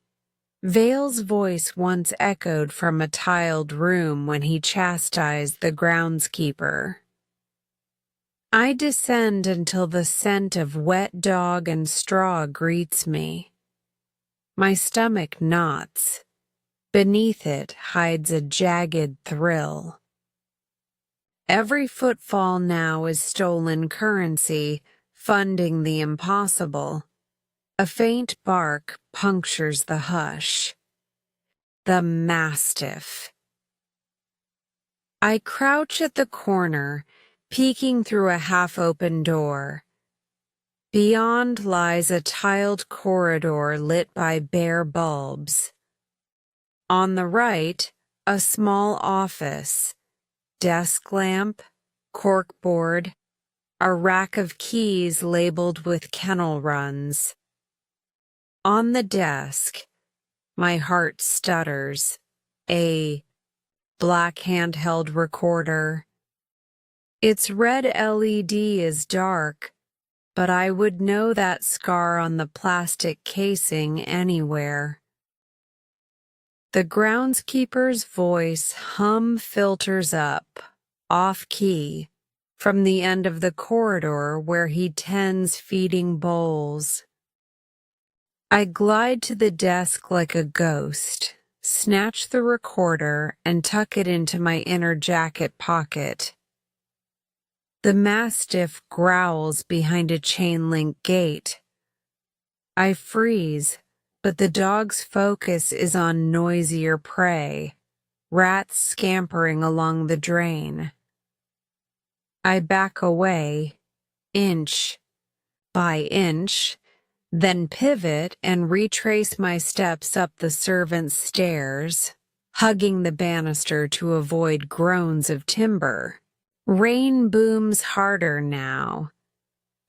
Vale's voice once echoed from a tiled room when he chastised the groundskeeper. I descend until the scent of wet dog and straw greets me. My stomach knots. Beneath it hides a jagged thrill. Every footfall now is stolen currency, funding the impossible. A faint bark punctures the hush. The mastiff. I crouch at the corner, peeking through a half-open door. Beyond lies a tiled corridor lit by bare bulbs. On the right, a small office, desk lamp, corkboard, a rack of keys labeled with kennel runs. On the desk, my heart stutters, a black handheld recorder. Its red LED is dark, but I would know that scar on the plastic casing anywhere. The groundskeeper's voice filters up, off-key, from the end of the corridor where he tends feeding bowls. I glide to the desk like a ghost, snatch the recorder, and tuck it into my inner jacket pocket. The mastiff growls behind a chain-link gate. I freeze, but the dog's focus is on noisier prey, rats scampering along the drain. I back away, inch by inch, then pivot and retrace my steps up the servants' stairs, hugging the banister to avoid groans of timber. Rain booms harder now,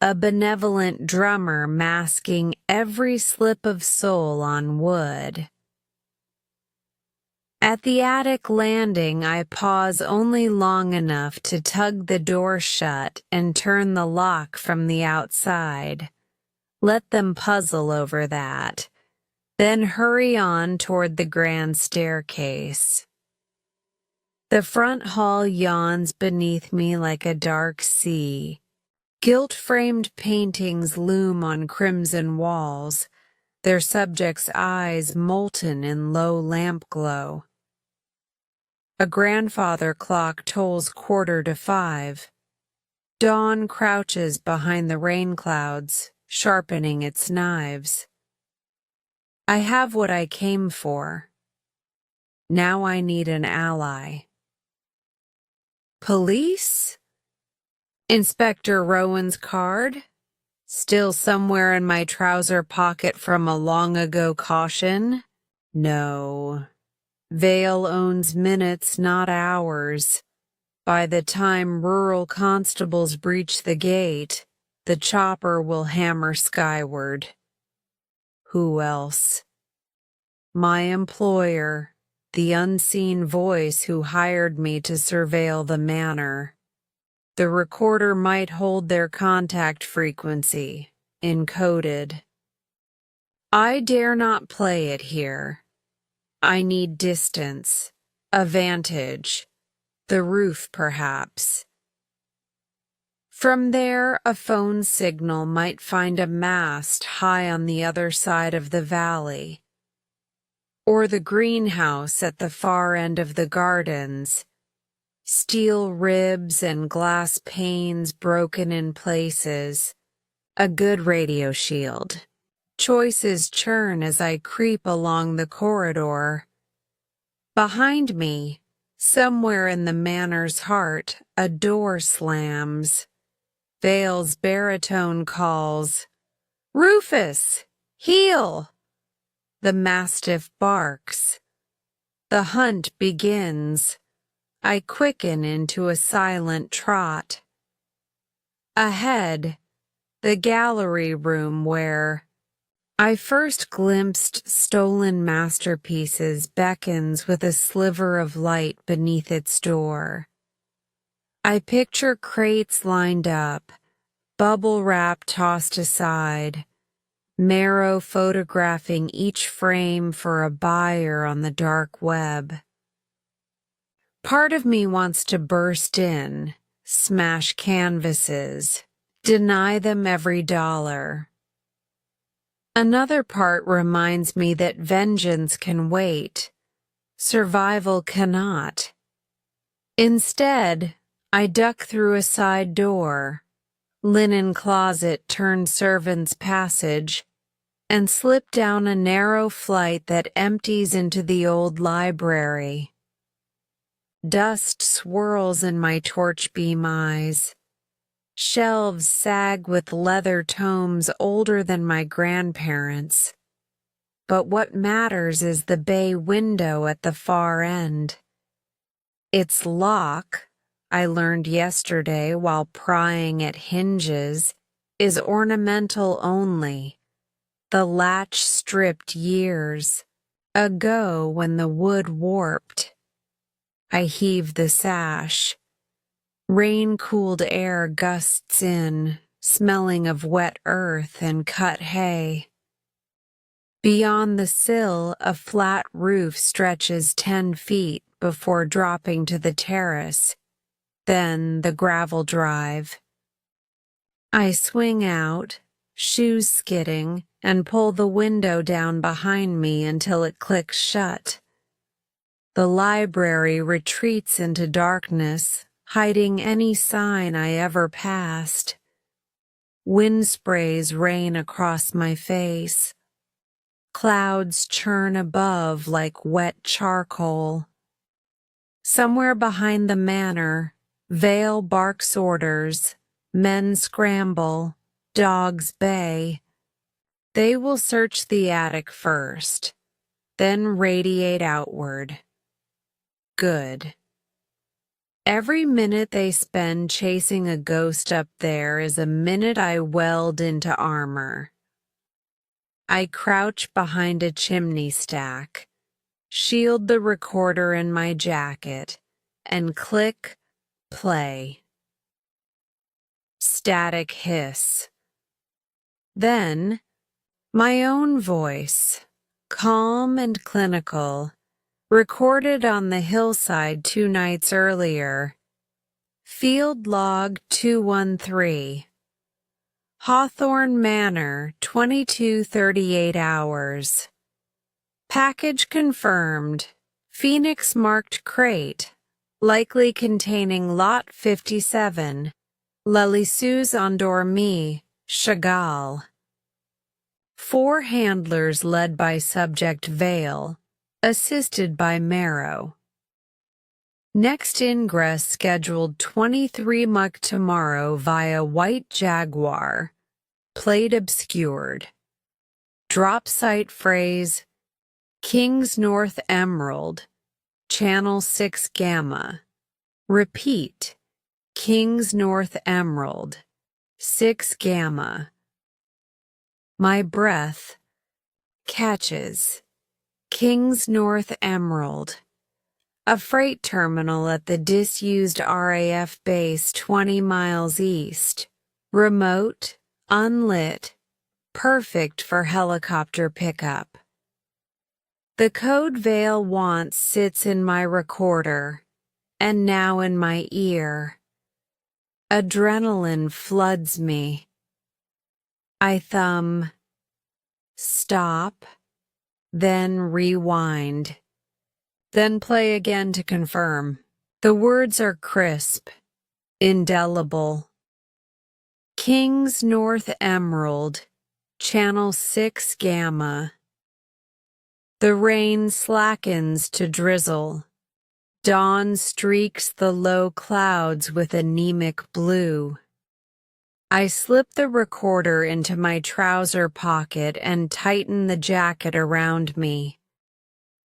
a benevolent drummer masking every slip of soul on wood. At the attic landing, I pause only long enough to tug the door shut and turn the lock from the outside. Let them puzzle over that, then hurry on toward the grand staircase. The front hall yawns beneath me like a dark sea. Gilt-framed paintings loom on crimson walls, their subjects' eyes molten in low lamp glow. A grandfather clock tolls 5:15. Dawn crouches behind the rain clouds, sharpening its knives. I have what I came for. Now I need an ally. Police? Inspector Rowan's card? Still somewhere in my trouser pocket from a long-ago caution? No. Vale owns minutes, not hours. By the time rural constables breach the gate, the chopper will hammer skyward. Who else? My employer, the unseen voice who hired me to surveil the manor. The recorder might hold their contact frequency, encoded. I dare not play it here. I need distance, a vantage, the roof perhaps. From there, a phone signal might find a mast high on the other side of the valley, or the greenhouse at the far end of the gardens, steel ribs and glass panes broken in places, a good radio shield. Choices churn as I creep along the corridor. Behind me, somewhere in the manor's heart, a door slams. Vale's baritone calls, "Rufus, heel!" The mastiff barks. The hunt begins. I quicken into a silent trot. Ahead, the gallery room where I first glimpsed stolen masterpieces beckons with a sliver of light beneath its door. I picture crates lined up, bubble wrap tossed aside, Marrow photographing each frame for a buyer on the dark web. Part of me wants to burst in, smash canvases, deny them every dollar. Another part reminds me that vengeance can wait, survival cannot. Instead, I duck through a side door, linen closet turned servant's passage, and slip down a narrow flight that empties into the old library. Dust swirls in my torch beam eyes. Shelves sag with leather tomes older than my grandparents. But what matters is the bay window at the far end. Its lock, I learned yesterday while prying at hinges, is ornamental only. The latch stripped years ago when the wood warped. I heave the sash. Rain-cooled air gusts in, smelling of wet earth and cut hay. Beyond the sill, a flat roof stretches 10 feet before dropping to the terrace, then the gravel drive. I swing out, shoes skidding, and pull the window down behind me until it clicks shut. The library retreats into darkness, hiding any sign I ever passed. Wind sprays rain across my face. Clouds churn above like wet charcoal. Somewhere behind the manor, Vale barks orders, men scramble, dogs bay. They will search the attic first, then radiate outward. Good. Every minute they spend chasing a ghost up there is a minute I weld into armor. I crouch behind a chimney stack, shield the recorder in my jacket, and click play. Static hiss. Then, my own voice, calm and clinical, recorded on the hillside 2 nights earlier. Field log 213. Hawthorne Manor, 22:38 hours. Package confirmed. Phoenix marked crate, likely containing lot 57. L'Issus endormi, Chagall. 4 handlers led by subject Vale, assisted by Marrow. Next ingress scheduled 23 muck tomorrow via White Jaguar. Plate obscured. Drop site phrase, Kings North Emerald, Channel 6 Gamma. Repeat, Kings North Emerald, 6 Gamma. My breath catches. Kings North Emerald. A freight terminal at the disused RAF base 20 miles east. Remote, unlit, perfect for helicopter pickup. The code Vale wants sits in my recorder, and now in my ear. Adrenaline floods me. I thumb, stop, then rewind. Then play again to confirm. The words are crisp, indelible. Kings North Emerald, Channel 6 Gamma. The rain slackens to drizzle. Dawn streaks the low clouds with anemic blue. I slip the recorder into my trouser pocket and tighten the jacket around me.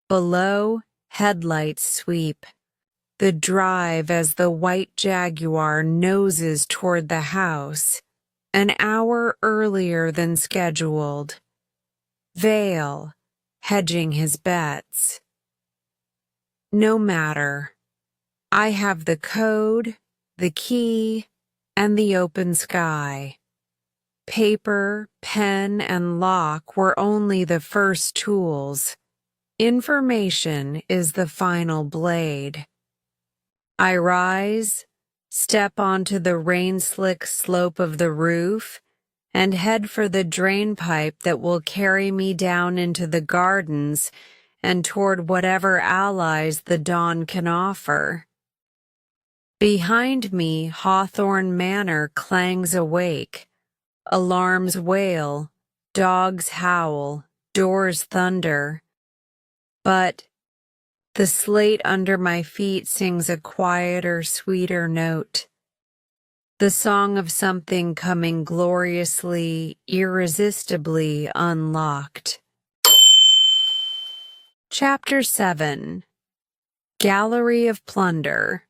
Below, headlights sweep. The drive as the White Jaguar noses toward the house, an hour earlier than scheduled. Vale, hedging his bets. No matter. I have the code, the key, and the open sky. Paper, pen, and lock were only the first tools. Information is the final blade. I rise, step onto the rain-slick slope of the roof, and head for the drain pipe that will carry me down into the gardens and toward whatever allies the dawn can offer. Behind me, Hawthorne Manor clangs awake. Alarms wail, dogs howl, doors thunder. But the slate under my feet sings a quieter, sweeter note. The song of something coming gloriously, irresistibly unlocked. Chapter 7. Gallery of Plunder.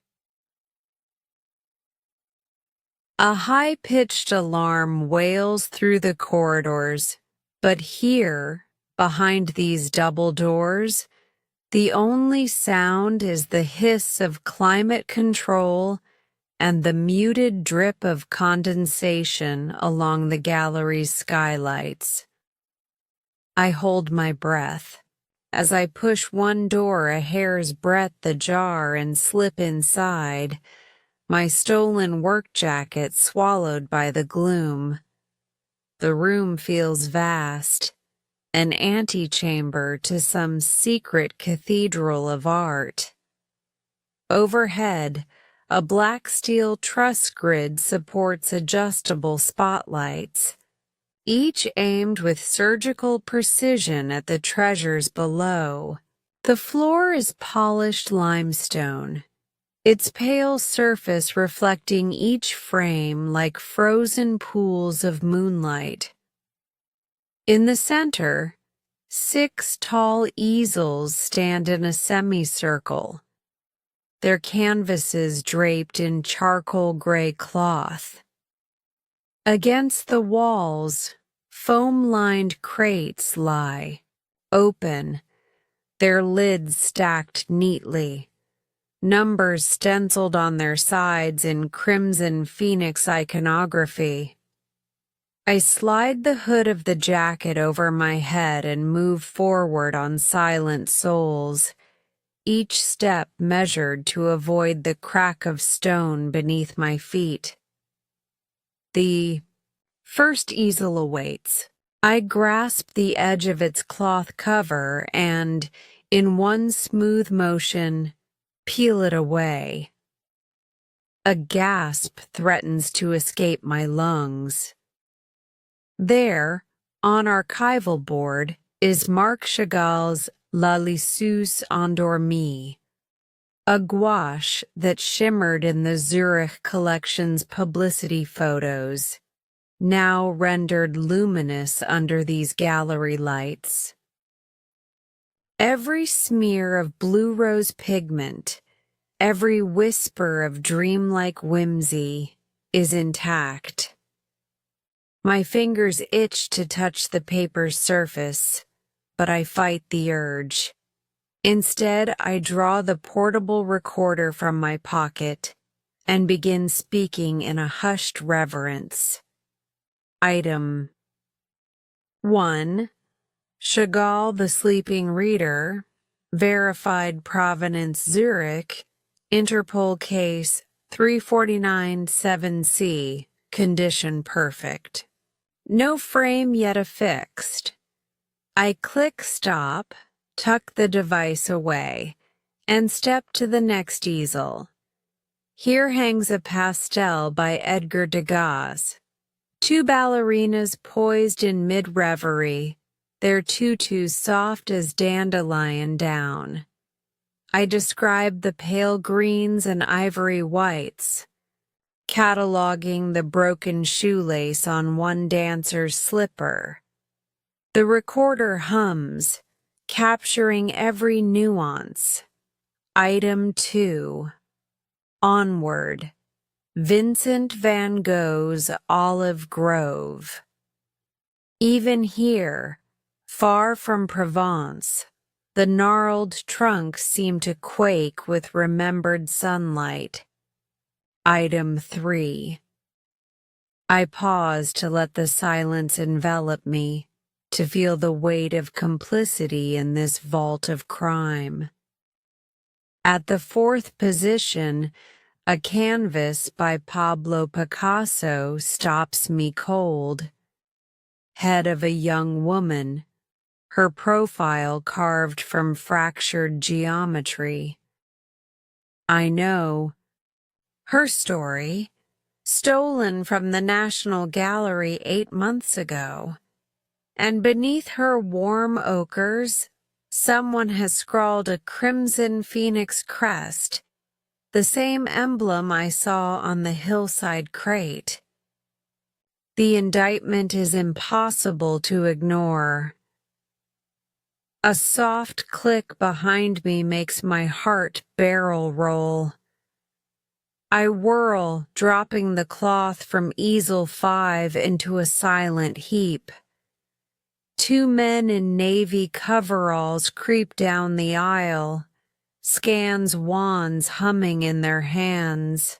A high-pitched alarm wails through the corridors, but here, behind these double doors, the only sound is the hiss of climate control and the muted drip of condensation along the gallery's skylights. I hold my breath as I push one door a hair's breadth ajar and slip inside, my stolen work jacket swallowed by the gloom. The room feels vast, an antechamber to some secret cathedral of art. Overhead, a black steel truss grid supports adjustable spotlights, each aimed with surgical precision at the treasures below. The floor is polished limestone, its pale surface reflecting each frame like frozen pools of moonlight. In the center, 6 tall easels stand in a semicircle, their canvases draped in charcoal gray cloth. Against the walls, foam-lined crates lie, open, their lids stacked neatly, numbers stenciled on their sides in crimson phoenix iconography. I slide the hood of the jacket over my head and move forward on silent soles, each step measured to avoid the crack of stone beneath my feet. The first easel awaits. I grasp the edge of its cloth cover and, in one smooth motion, peel it away. A gasp threatens to escape my lungs. There, on archival board, is Marc Chagall's La Lisseuse endormie, a gouache that shimmered in the Zurich collection's publicity photos, now rendered luminous under these gallery lights. Every smear of blue rose pigment, every whisper of dreamlike whimsy is intact. My fingers itch to touch the paper's surface, but I fight the urge. Instead, I draw the portable recorder from my pocket and begin speaking in a hushed reverence. Item 1. Chagall the Sleeping Reader, verified provenance Zurich, Interpol case 349-7C, condition perfect. No frame yet affixed. I click stop, tuck the device away, and step to the next easel. Here hangs a pastel by Edgar Degas. Two ballerinas poised in mid-reverie, their tutus soft as dandelion down. I describe the pale greens and ivory whites, cataloging the broken shoelace on one dancer's slipper. The recorder hums, capturing every nuance. Item 2. Onward. Vincent van Gogh's Olive Grove. Even here, far from Provence, the gnarled trunks seem to quake with remembered sunlight. Item 3. I pause to let the silence envelop me, to feel the weight of complicity in this vault of crime. At the fourth position, a canvas by Pablo Picasso stops me cold. Head of a young woman, her profile carved from fractured geometry. I know. Her story, stolen from the National Gallery 8 months ago. And beneath her warm ochres, someone has scrawled a crimson phoenix crest, the same emblem I saw on the Hillside crate. The indictment is impossible to ignore. A soft click behind me makes my heart barrel roll. I whirl, dropping the cloth from easel 5 into a silent heap. Two men in navy coveralls creep down the aisle, scans wands humming in their hands.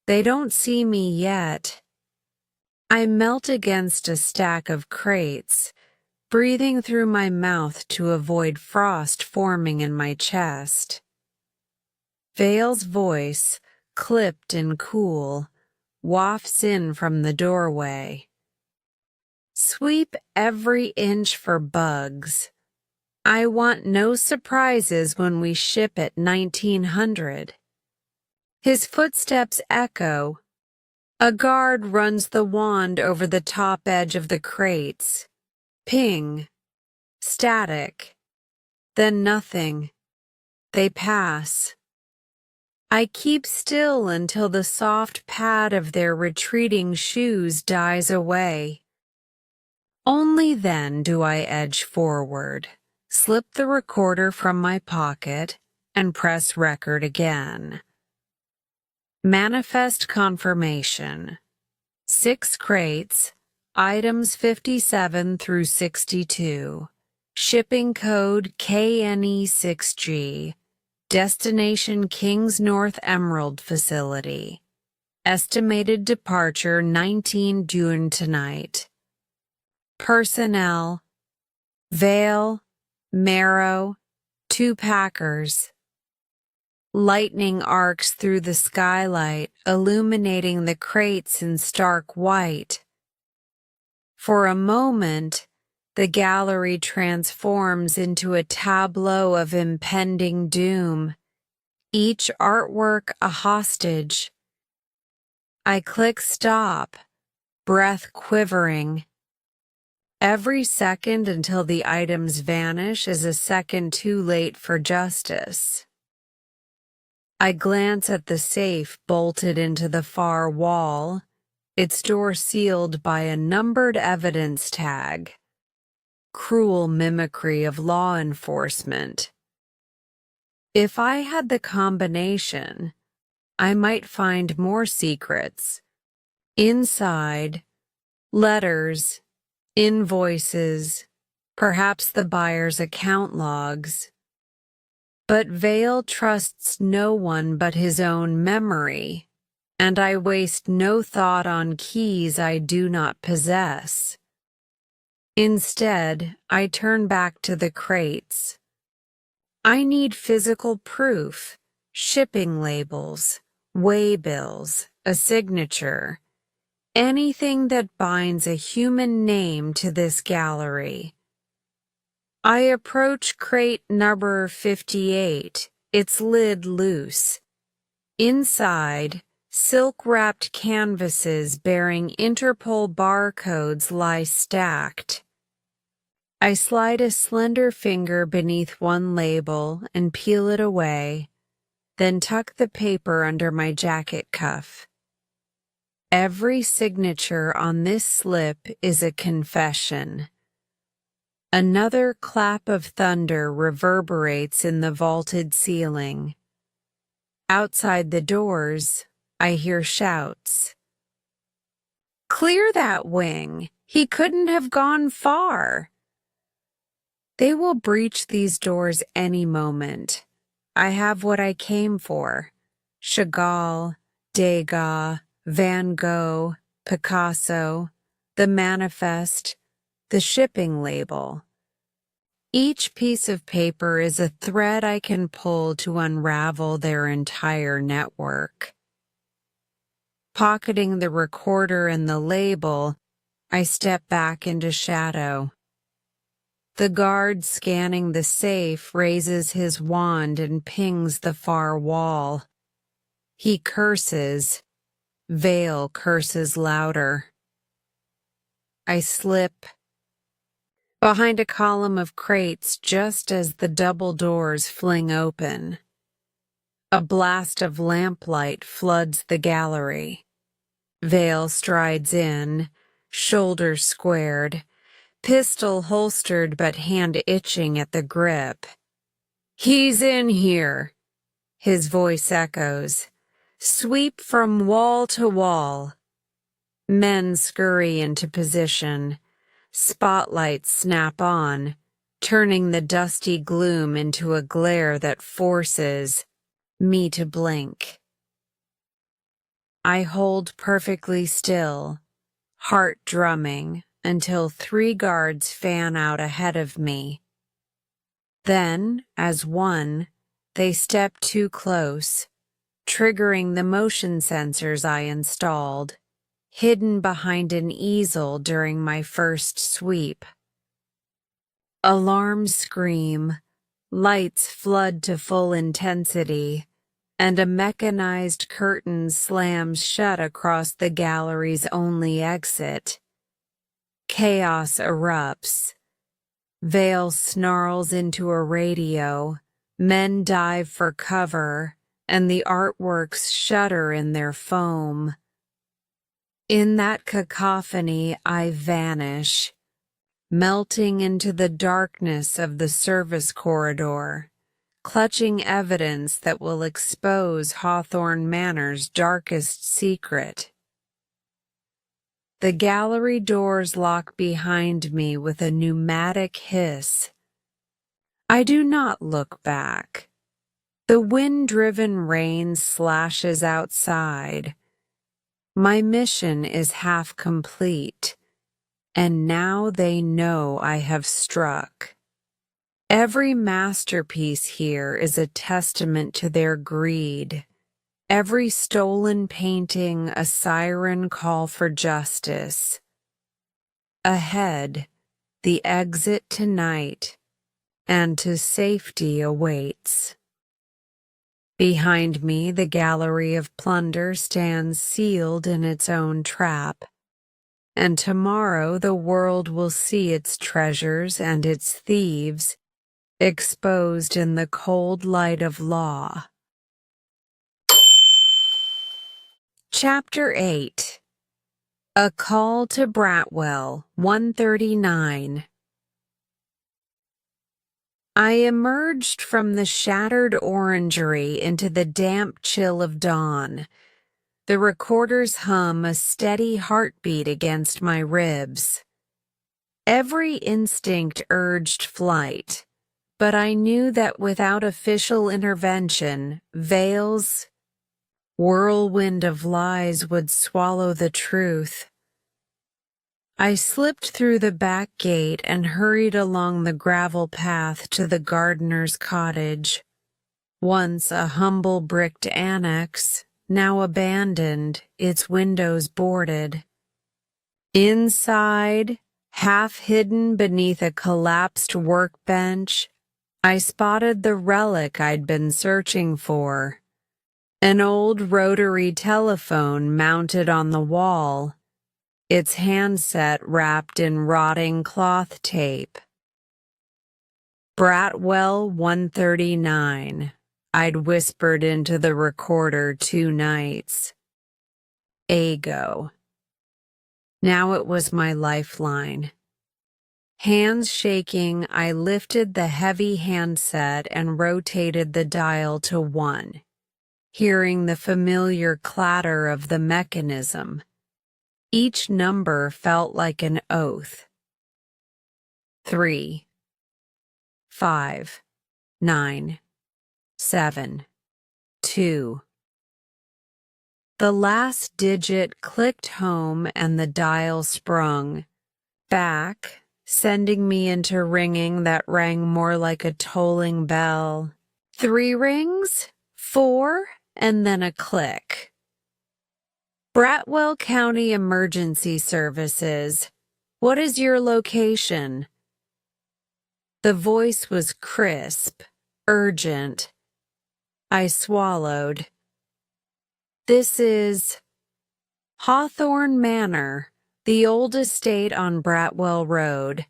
They don't see me yet. I melt against a stack of crates, breathing through my mouth to avoid frost forming in my chest. Vale's voice, clipped and cool, wafts in from the doorway. Sweep every inch for bugs. I want no surprises when we ship at 1900. His footsteps echo. A guard runs the wand over the top edge of the crates. Ping. Static. Then nothing. They pass. I keep still until the soft pad of their retreating shoes dies away. Only then do I edge forward, slip the recorder from my pocket, and press record again. Manifest confirmation. 6 crates, items 57 through 62. Shipping code KNE6G. Destination Kings North Emerald Facility. Estimated departure 19 June tonight. Personnel: Vale, Marrow, 2 Packers. Lightning arcs through the skylight, illuminating the crates in stark white. For a moment, the gallery transforms into a tableau of impending doom, each artwork a hostage. I click stop, breath quivering. Every second until the items vanish is a second too late for justice. I glance at the safe bolted into the far wall, its door sealed by a numbered evidence tag. Cruel mimicry of law enforcement. If I had the combination, I might find more secrets. Inside, letters, invoices, perhaps the buyer's account logs. But Vale trusts no one but his own memory, and I waste no thought on keys I do not possess. Instead, I turn back to the crates. I need physical proof, shipping labels, waybills, a signature, anything that binds a human name to this gallery. I approach crate number 58, its lid loose. Inside, silk-wrapped canvases bearing Interpol barcodes lie stacked. I slide a slender finger beneath one label and peel it away, then tuck the paper under my jacket cuff. Every signature on this slip is a confession. Another clap of thunder reverberates in the vaulted ceiling. Outside the doors, I hear shouts. "Clear that wing! He couldn't have gone far!" They will breach these doors any moment. I have what I came for. Chagall, Degas, Van Gogh, Picasso, the manifest, the shipping label. Each piece of paper is a thread I can pull to unravel their entire network. Pocketing the recorder and the label, I step back into shadow. The guard scanning the safe raises his wand and pings the far wall. He curses. Vale curses louder. I slip behind a column of crates just as the double doors fling open. A blast of lamplight floods the gallery. Vale strides in, shoulders squared, pistol holstered but hand itching at the grip. "He's in here," his voice echoes. "Sweep from wall to wall." Men scurry into position. Spotlights snap on, turning the dusty gloom into a glare that forces me to blink. I hold perfectly still, heart drumming, until 3 guards fan out ahead of me. Then, as one, they step too close, triggering the motion sensors I installed, hidden behind an easel during my first sweep. Alarms scream, lights flood to full intensity, and a mechanized curtain slams shut across the gallery's only exit. Chaos erupts. Vale snarls into a radio, men dive for cover, and the artworks shudder in their foam. In that cacophony, I vanish, melting into the darkness of the service corridor, clutching evidence that will expose Hawthorne Manor's darkest secret. The gallery doors lock behind me with a pneumatic hiss, I do not look back. The wind-driven rain slashes outside. My mission is half complete, and now they know I have struck. Every masterpiece here is a testament to their greed. Every stolen painting a siren call for justice. Ahead, the exit tonight, and to safety awaits. Behind me, the gallery of Plunder stands sealed in its own trap, and tomorrow the world will see its treasures and its thieves exposed in the cold light of law. Chapter 8. A Call to Bratwell, 139. I emerged from the shattered orangery into the damp chill of dawn. The recorder's hum a steady heartbeat against my ribs. Every instinct urged flight, but I knew that without official intervention, Vale's whirlwind of lies would swallow the truth. I slipped through the back gate and hurried along the gravel path to the gardener's cottage. Once a humble bricked annex, now abandoned, its windows boarded. Inside, half hidden beneath a collapsed workbench, I spotted the relic I'd been searching for. An old rotary telephone mounted on the wall, its handset wrapped in rotting cloth tape. Bratwell 139, I'd whispered into the recorder 2 nights. Ago. Now it was my lifeline. Hands shaking, I lifted the heavy handset and rotated the dial to 1, hearing the familiar clatter of the mechanism. Each number felt like an oath. 3, 5, 9, 7, 2. The last digit clicked home and the dial sprung back, sending me into ringing that rang more like a tolling bell. 3 rings, 4, and then a click. Bratwell County Emergency Services. What is your location? The voice was crisp, urgent. I swallowed. This is Hawthorne Manor, the old estate on Bratwell Road.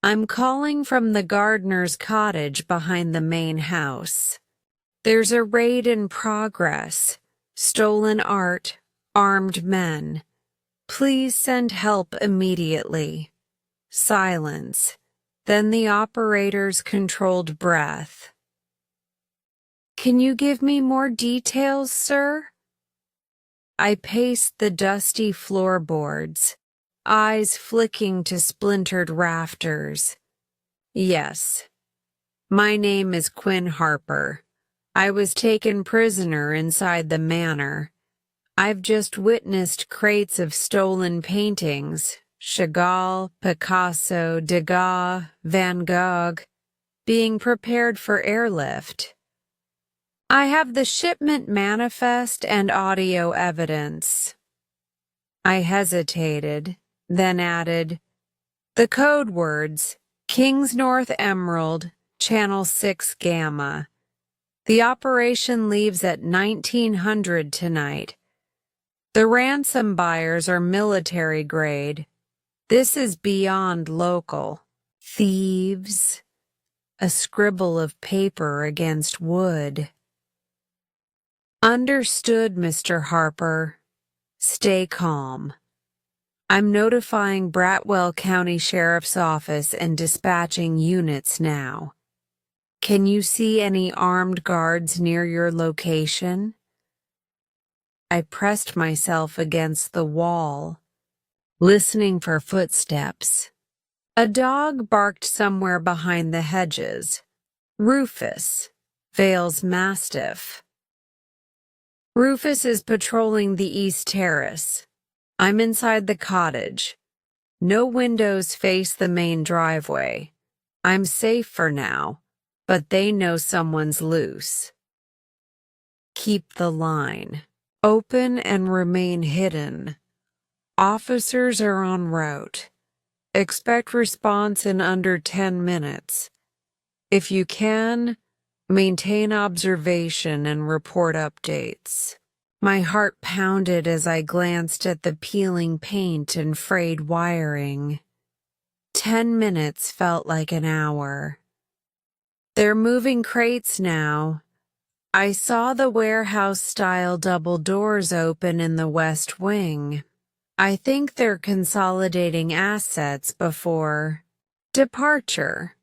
I'm calling from the gardener's cottage behind the main house. There's a raid in progress. Stolen art, armed men. Please send help immediately. Silence. Then the operator's controlled breath. Can you give me more details, sir? I paced the dusty floorboards, eyes flicking to splintered rafters. Yes. My name is Quinn Harper. I was taken prisoner inside the manor. I've just witnessed crates of stolen paintings, Chagall, Picasso, Degas, Van Gogh, being prepared for airlift. I have the shipment manifest and audio evidence. I hesitated, then added, the code words, Kings North Emerald, Channel 6 Gamma. The operation leaves at 1900 tonight. The ransom buyers are military grade. This is beyond local. Thieves. A scribble of paper against wood. Understood, Mr. Harper. Stay calm. I'm notifying Bratwell County Sheriff's Office and dispatching units now. Can you see any armed guards near your location? I pressed myself against the wall, listening for footsteps. A dog barked somewhere behind the hedges, Rufus, Vale's Mastiff. Rufus is patrolling the East Terrace. I'm inside the cottage. No windows face the main driveway. I'm safe for now, but they know someone's loose. Keep the line open and remain hidden. Officers are en route. Expect response in under 10 minutes. If you can, maintain observation and report updates. My heart pounded as I glanced at the peeling paint and frayed wiring. 10 minutes felt like an hour. They're moving crates now. I saw the warehouse-style double doors open in the west wing. I think they're consolidating assets before departure.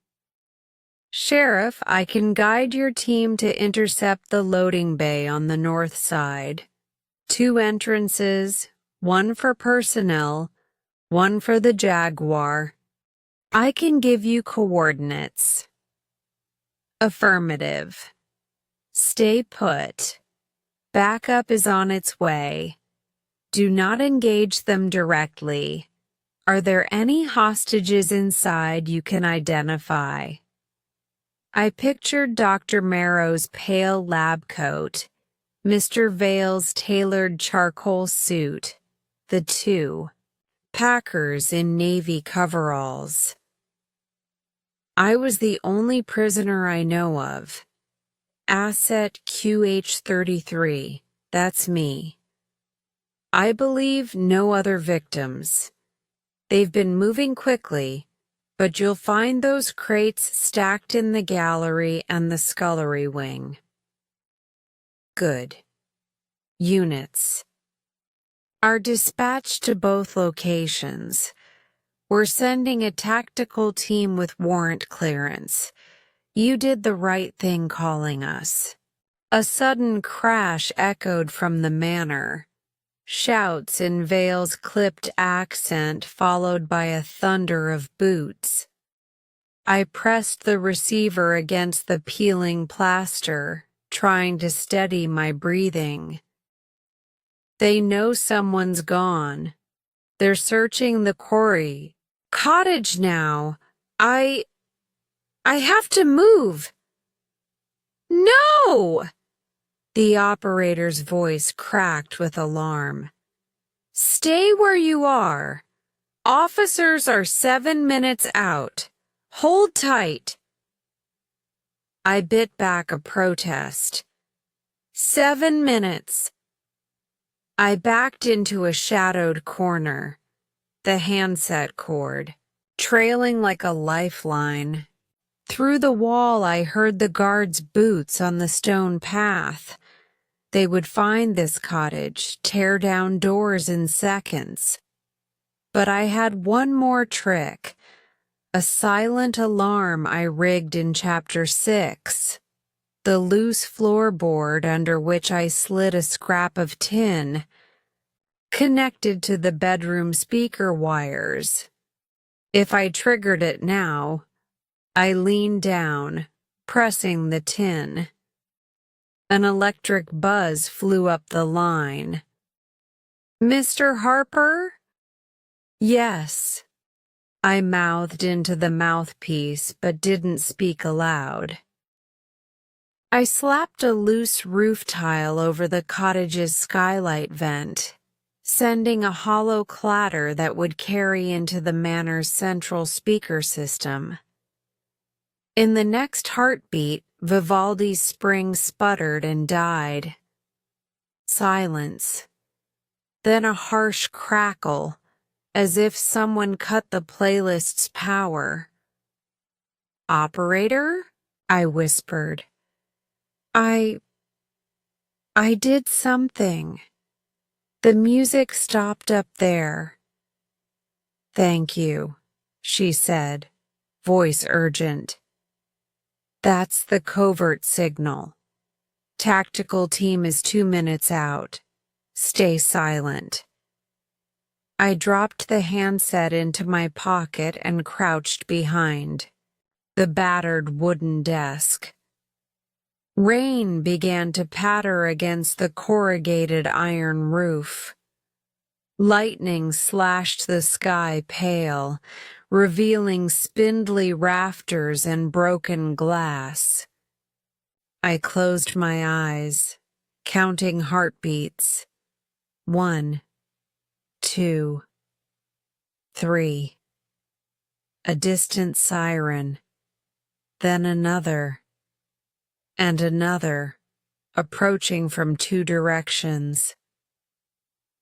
Sheriff, I can guide your team to intercept the loading bay on the north side. 2 entrances, 1 for personnel, 1 for the Jaguar. I can give you coordinates. Affirmative. Stay put. Backup is on its way. Do not engage them directly. Are there any hostages inside you can identify? I pictured Dr. Marrow's pale lab coat, Mr. Vale's tailored charcoal suit, the 2 Packers in navy coveralls. I was the only prisoner I know of. Asset QH-33, that's me. I believe no other victims. They've been moving quickly, but you'll find those crates stacked in the gallery and the scullery wing. Good. Units are dispatched to both locations. We're sending a tactical team with warrant clearance. You did the right thing calling us. A sudden crash echoed from the manor. Shouts in Vale's clipped accent followed by a thunder of boots. I pressed the receiver against the peeling plaster, trying to steady my breathing. They know someone's gone. They're searching the quarry. Cottage now. I have to move. No! The operator's voice cracked with alarm. Stay where you are. Officers are 7 minutes out. Hold tight. I bit back a protest. 7 minutes. I backed into a shadowed corner, the handset cord, trailing like a lifeline. Through the wall I heard the guards' boots on the stone path. They would find this cottage, tear down doors in seconds. But I had one more trick, a silent alarm I rigged in Chapter 6. The loose floorboard under which I slid a scrap of tin, connected to the bedroom speaker wires. If I triggered it now, I leaned down, pressing the tin. An electric buzz flew up the line. Mr. Harper? Yes. I mouthed into the mouthpiece but didn't speak aloud. I slapped a loose roof tile over the cottage's skylight vent, sending a hollow clatter that would carry into the manor's central speaker system. In the next heartbeat, Vivaldi's Spring sputtered and died. Silence. Then a harsh crackle, as if someone cut the playlist's power. Operator? I whispered. I did something. The music stopped up there. Thank you, she said, voice urgent. That's the covert signal. Tactical team is 2 minutes out. Stay silent. I dropped the handset into my pocket and crouched behind. the battered wooden desk. Rain began to patter against the corrugated iron roof. Lightning slashed the sky pale, revealing spindly rafters and broken glass. I closed my eyes, counting heartbeats. 1, 2, 3. A distant siren, then another, and another, approaching from 2 directions.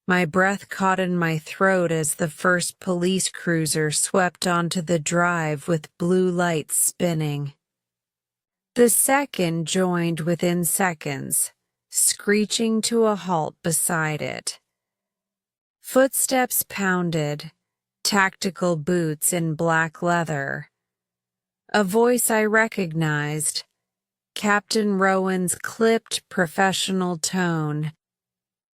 My breath caught in my throat as the first police cruiser swept onto the drive with blue lights spinning. The second joined within seconds, screeching to a halt beside it. Footsteps pounded, tactical boots in black leather. A voice I recognized, Captain Rowan's clipped professional tone.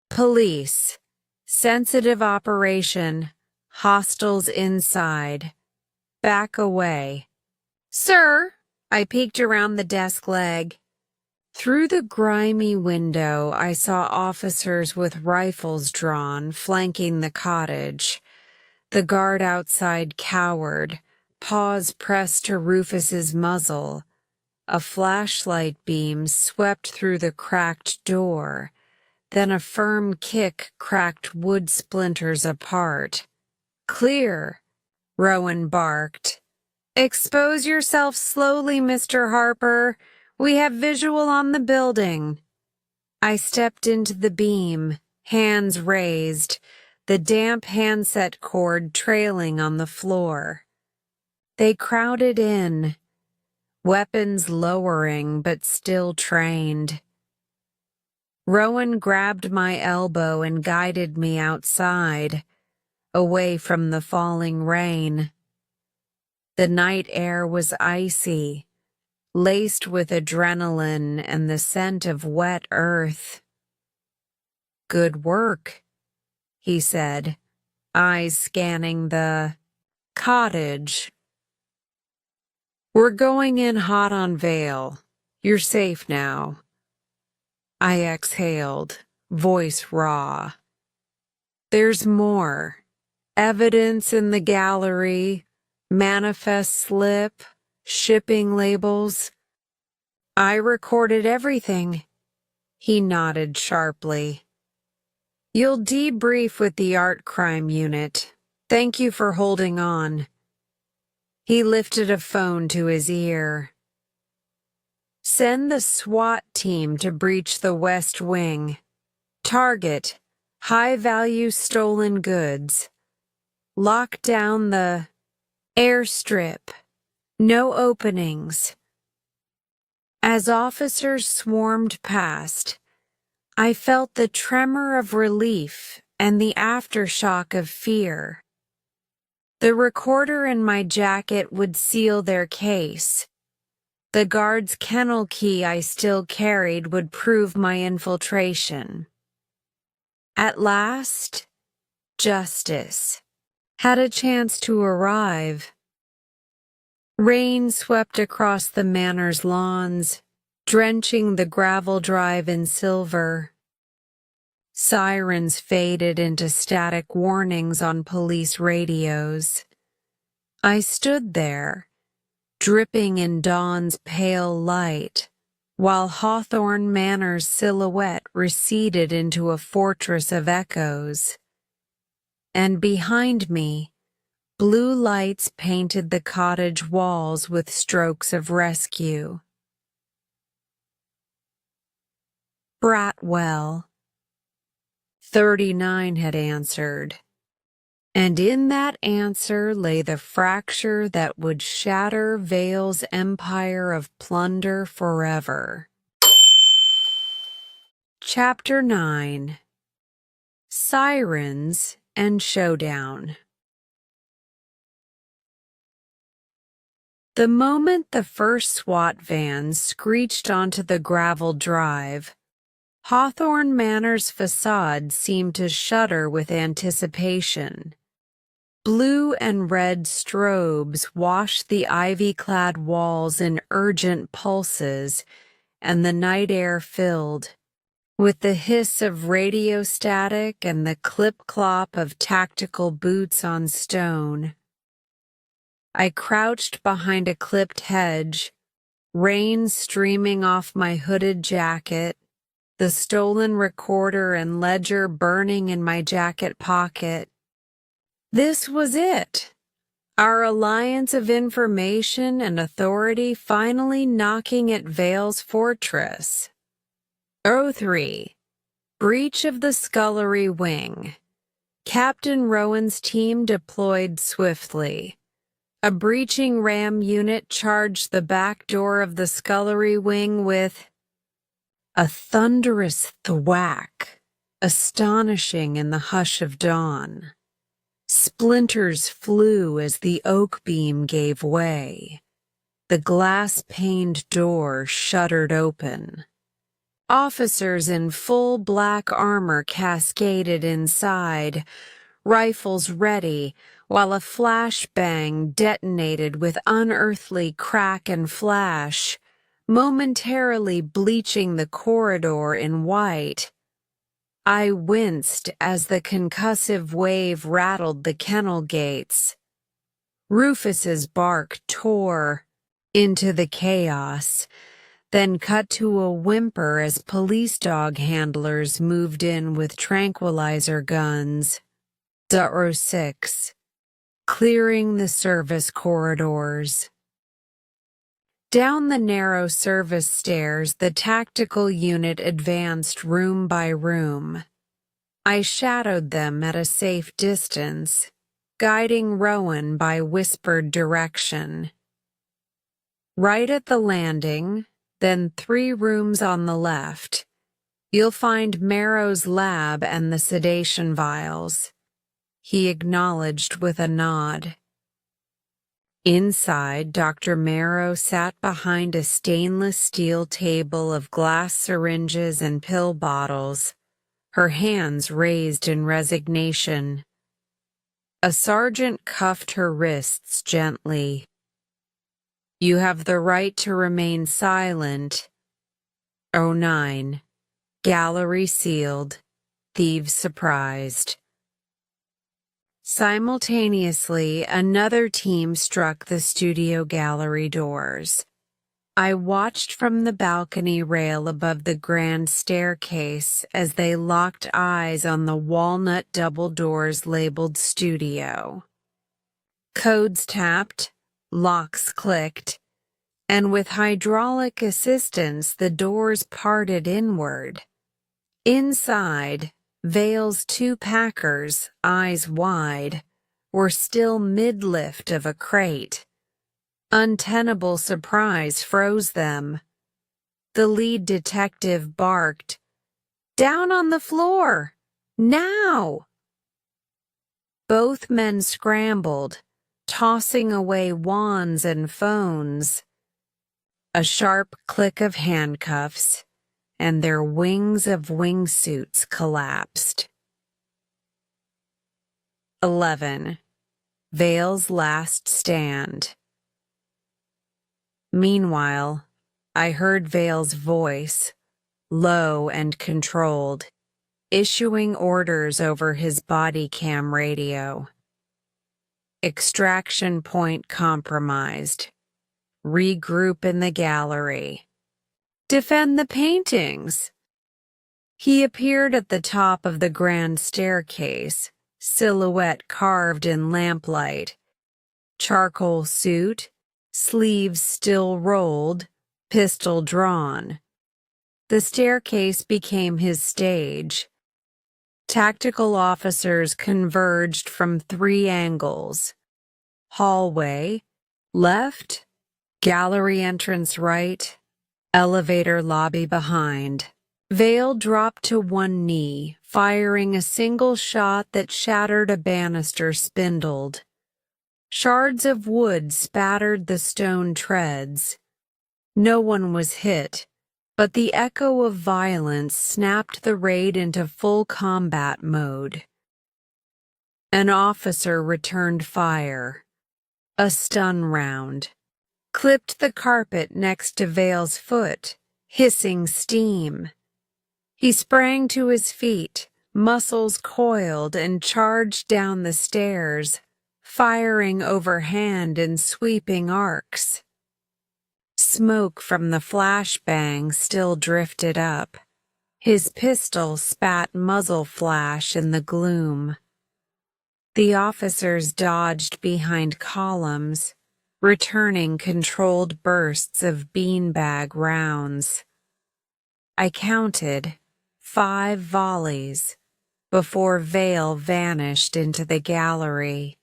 Police. Sensitive operation. Hostiles inside. Back away. Sir, I peeked around the desk leg. Through the grimy window, I saw officers with rifles drawn, flanking the cottage. The guard outside cowered, paws pressed to Rufus's muzzle. A flashlight beam swept through the cracked door. Then a firm kick cracked wood splinters apart. Clear, Rowan barked. Expose yourself slowly, Mr. Harper. We have visual on the building. I stepped into the beam, hands raised, the damp handset cord trailing on the floor. They crowded in, weapons lowering but still trained. Rowan grabbed my elbow and guided me outside, away from the falling rain. The night air was icy, laced with adrenaline and the scent of wet earth. Good work, he said, eyes scanning the cottage. We're going in hot on Vale. You're safe now. I exhaled, voice raw. There's more. Evidence in the gallery, manifest slip, shipping labels. I recorded everything. He nodded sharply. You'll debrief with the art crime unit. Thank you for holding on. He lifted a phone to his ear. Send the SWAT team to breach the West Wing. Target, high-value stolen goods. Lock down the airstrip. No openings. As officers swarmed past, I felt the tremor of relief and the aftershock of fear. The recorder in my jacket would seal their case. The guard's kennel key I still carried would prove my infiltration. At last, justice had a chance to arrive. Rain swept across the manor's lawns, drenching the gravel drive in silver. Sirens faded into static warnings on police radios. I stood there, dripping in dawn's pale light, while Hawthorne Manor's silhouette receded into a fortress of echoes. And behind me, blue lights painted the cottage walls with strokes of rescue. Bratwell. 39 had answered. And in that answer lay the fracture that would shatter Vale's empire of plunder forever. Chapter 9. Sirens and Showdown. The moment the first SWAT van screeched onto the gravel drive, Hawthorne Manor's facade seemed to shudder with anticipation. Blue and red strobes washed the ivy-clad walls in urgent pulses, and the night air filled with the hiss of radio static and the clip-clop of tactical boots on stone. I crouched behind a clipped hedge, rain streaming off my hooded jacket, the stolen recorder and ledger burning in my jacket pocket. This was it. Our alliance of information and authority finally knocking at Vale's fortress. 03. Breach of the scullery wing. Captain Rowan's team deployed swiftly. A breaching ram unit charged the back door of the scullery wing with a thunderous thwack, astonishing in the hush of dawn. Splinters flew as the oak beam gave way. The glass-paned door shuddered open. Officers in full black armor cascaded inside, rifles ready, while a flashbang detonated with unearthly crack and flash, momentarily bleaching the corridor in white. I winced as the concussive wave rattled the kennel gates. Rufus's bark tore into the chaos, then cut to a whimper as police dog handlers moved in with tranquilizer guns. 06. Clearing the service corridors. Down the narrow service stairs, the tactical unit advanced room by room. I shadowed them at a safe distance, guiding Rowan by whispered direction. Right at the landing, then 3 rooms on the left, you'll find Marrow's lab and the sedation vials. He acknowledged with a nod. Inside, Dr. Marrow sat behind a stainless steel table of glass syringes and pill bottles, her hands raised in resignation. A sergeant cuffed her wrists gently. You have the right to remain silent. 09. Gallery sealed. Thieves surprised. Simultaneously, another team struck the studio gallery doors. I watched from the balcony rail above the grand staircase as they locked eyes on the walnut double doors labeled studio. Codes tapped, locks clicked, and with hydraulic assistance the doors parted inward. Inside, Vale's 2 packers, eyes wide, were still mid-lift of a crate. Untenable surprise froze them. The lead detective barked, "Down on the floor! Now!" Both men scrambled, tossing away wands and phones. A sharp click of handcuffs, and their wings of wingsuits collapsed. 11. Vale's last stand. Meanwhile, I heard Vale's voice, low and controlled, issuing orders over his body cam radio. Extraction point compromised. Regroup in the gallery. Defend the paintings. He appeared at the top of the grand staircase, silhouette carved in lamplight. Charcoal suit, sleeves still rolled, pistol drawn. The staircase became his stage. Tactical officers converged from 3 angles. Hallway, left, gallery entrance right, elevator lobby behind. Vale dropped to one knee, firing a single shot that shattered a banister spindled. Shards of wood spattered the stone treads. No one was hit, but the echo of violence snapped the raid into full combat mode. An officer returned fire. A stun round. Clipped the carpet next to Vale's foot, hissing steam. He sprang to his feet, muscles coiled, and charged down the stairs, firing overhand in sweeping arcs. Smoke from the flashbang still drifted up. His pistol spat muzzle flash in the gloom. The officers dodged behind columns, returning controlled bursts of beanbag rounds. I counted 5 volleys before Vale vanished into the gallery.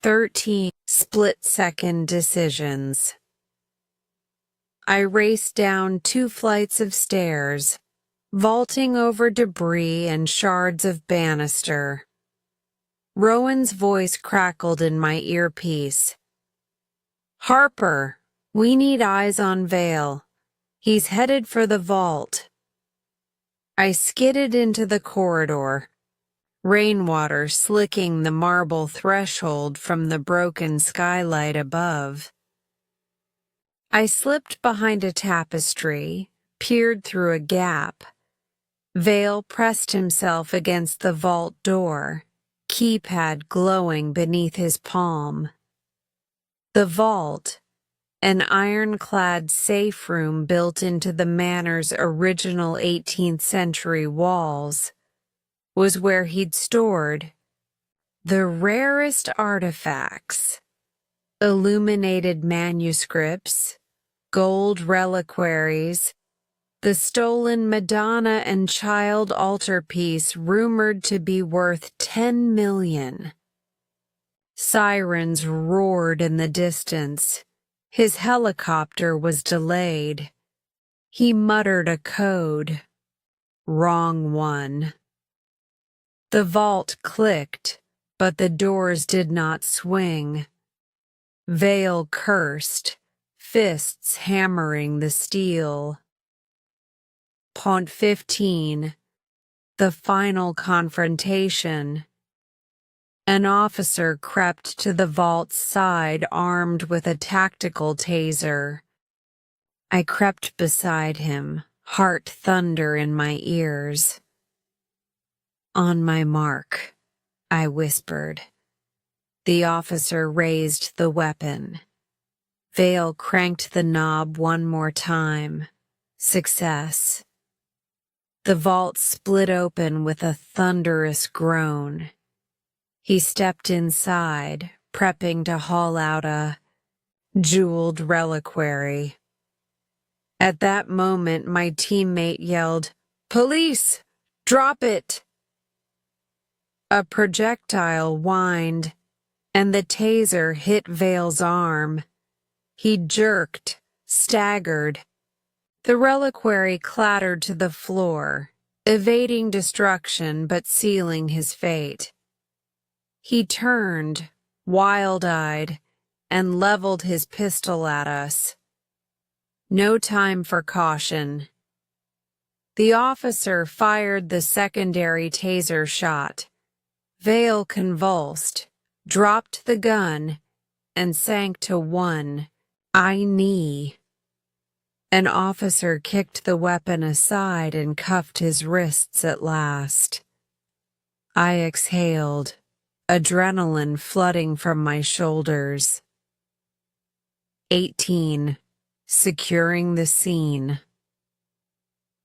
13 split-second decisions. I raced down 2 flights of stairs, vaulting over debris and shards of banister. Rowan's voice crackled in my earpiece. "Harper, we need eyes on Vale. He's headed for the vault." I skidded into the corridor, rainwater slicking the marble threshold from the broken skylight above. I slipped behind a tapestry, peered through a gap. Vale pressed himself against the vault door, keypad glowing beneath his palm. The vault, an ironclad safe room built into the manor's original 18th century walls, was where he'd stored the rarest artifacts: illuminated manuscripts, gold reliquaries, the stolen Madonna and Child altarpiece rumored to be worth $10 million. Sirens roared in the distance. His helicopter was delayed. He muttered a code. Wrong one. The vault clicked, but the doors did not swing. Vale cursed, fists hammering the steel. Point 15. The final confrontation. An officer crept to the vault's side armed with a tactical taser. I crept beside him, heart thunder in my ears. "On my mark," I whispered. The officer raised the weapon. Vale cranked the knob one more time. Success. The vault split open with a thunderous groan. He stepped inside, prepping to haul out a jeweled reliquary. At that moment, my teammate yelled, "Police! Drop it!" A projectile whined, and the taser hit Vale's arm. He jerked, staggered. The reliquary clattered to the floor, evading destruction but sealing his fate. He turned, wild-eyed, and leveled his pistol at us. No time for caution. The officer fired the secondary taser shot. Vale convulsed, dropped the gun, and sank to one knee. An officer kicked the weapon aside and cuffed his wrists at last. I exhaled, adrenaline flooding from my shoulders. 18. Securing the scene.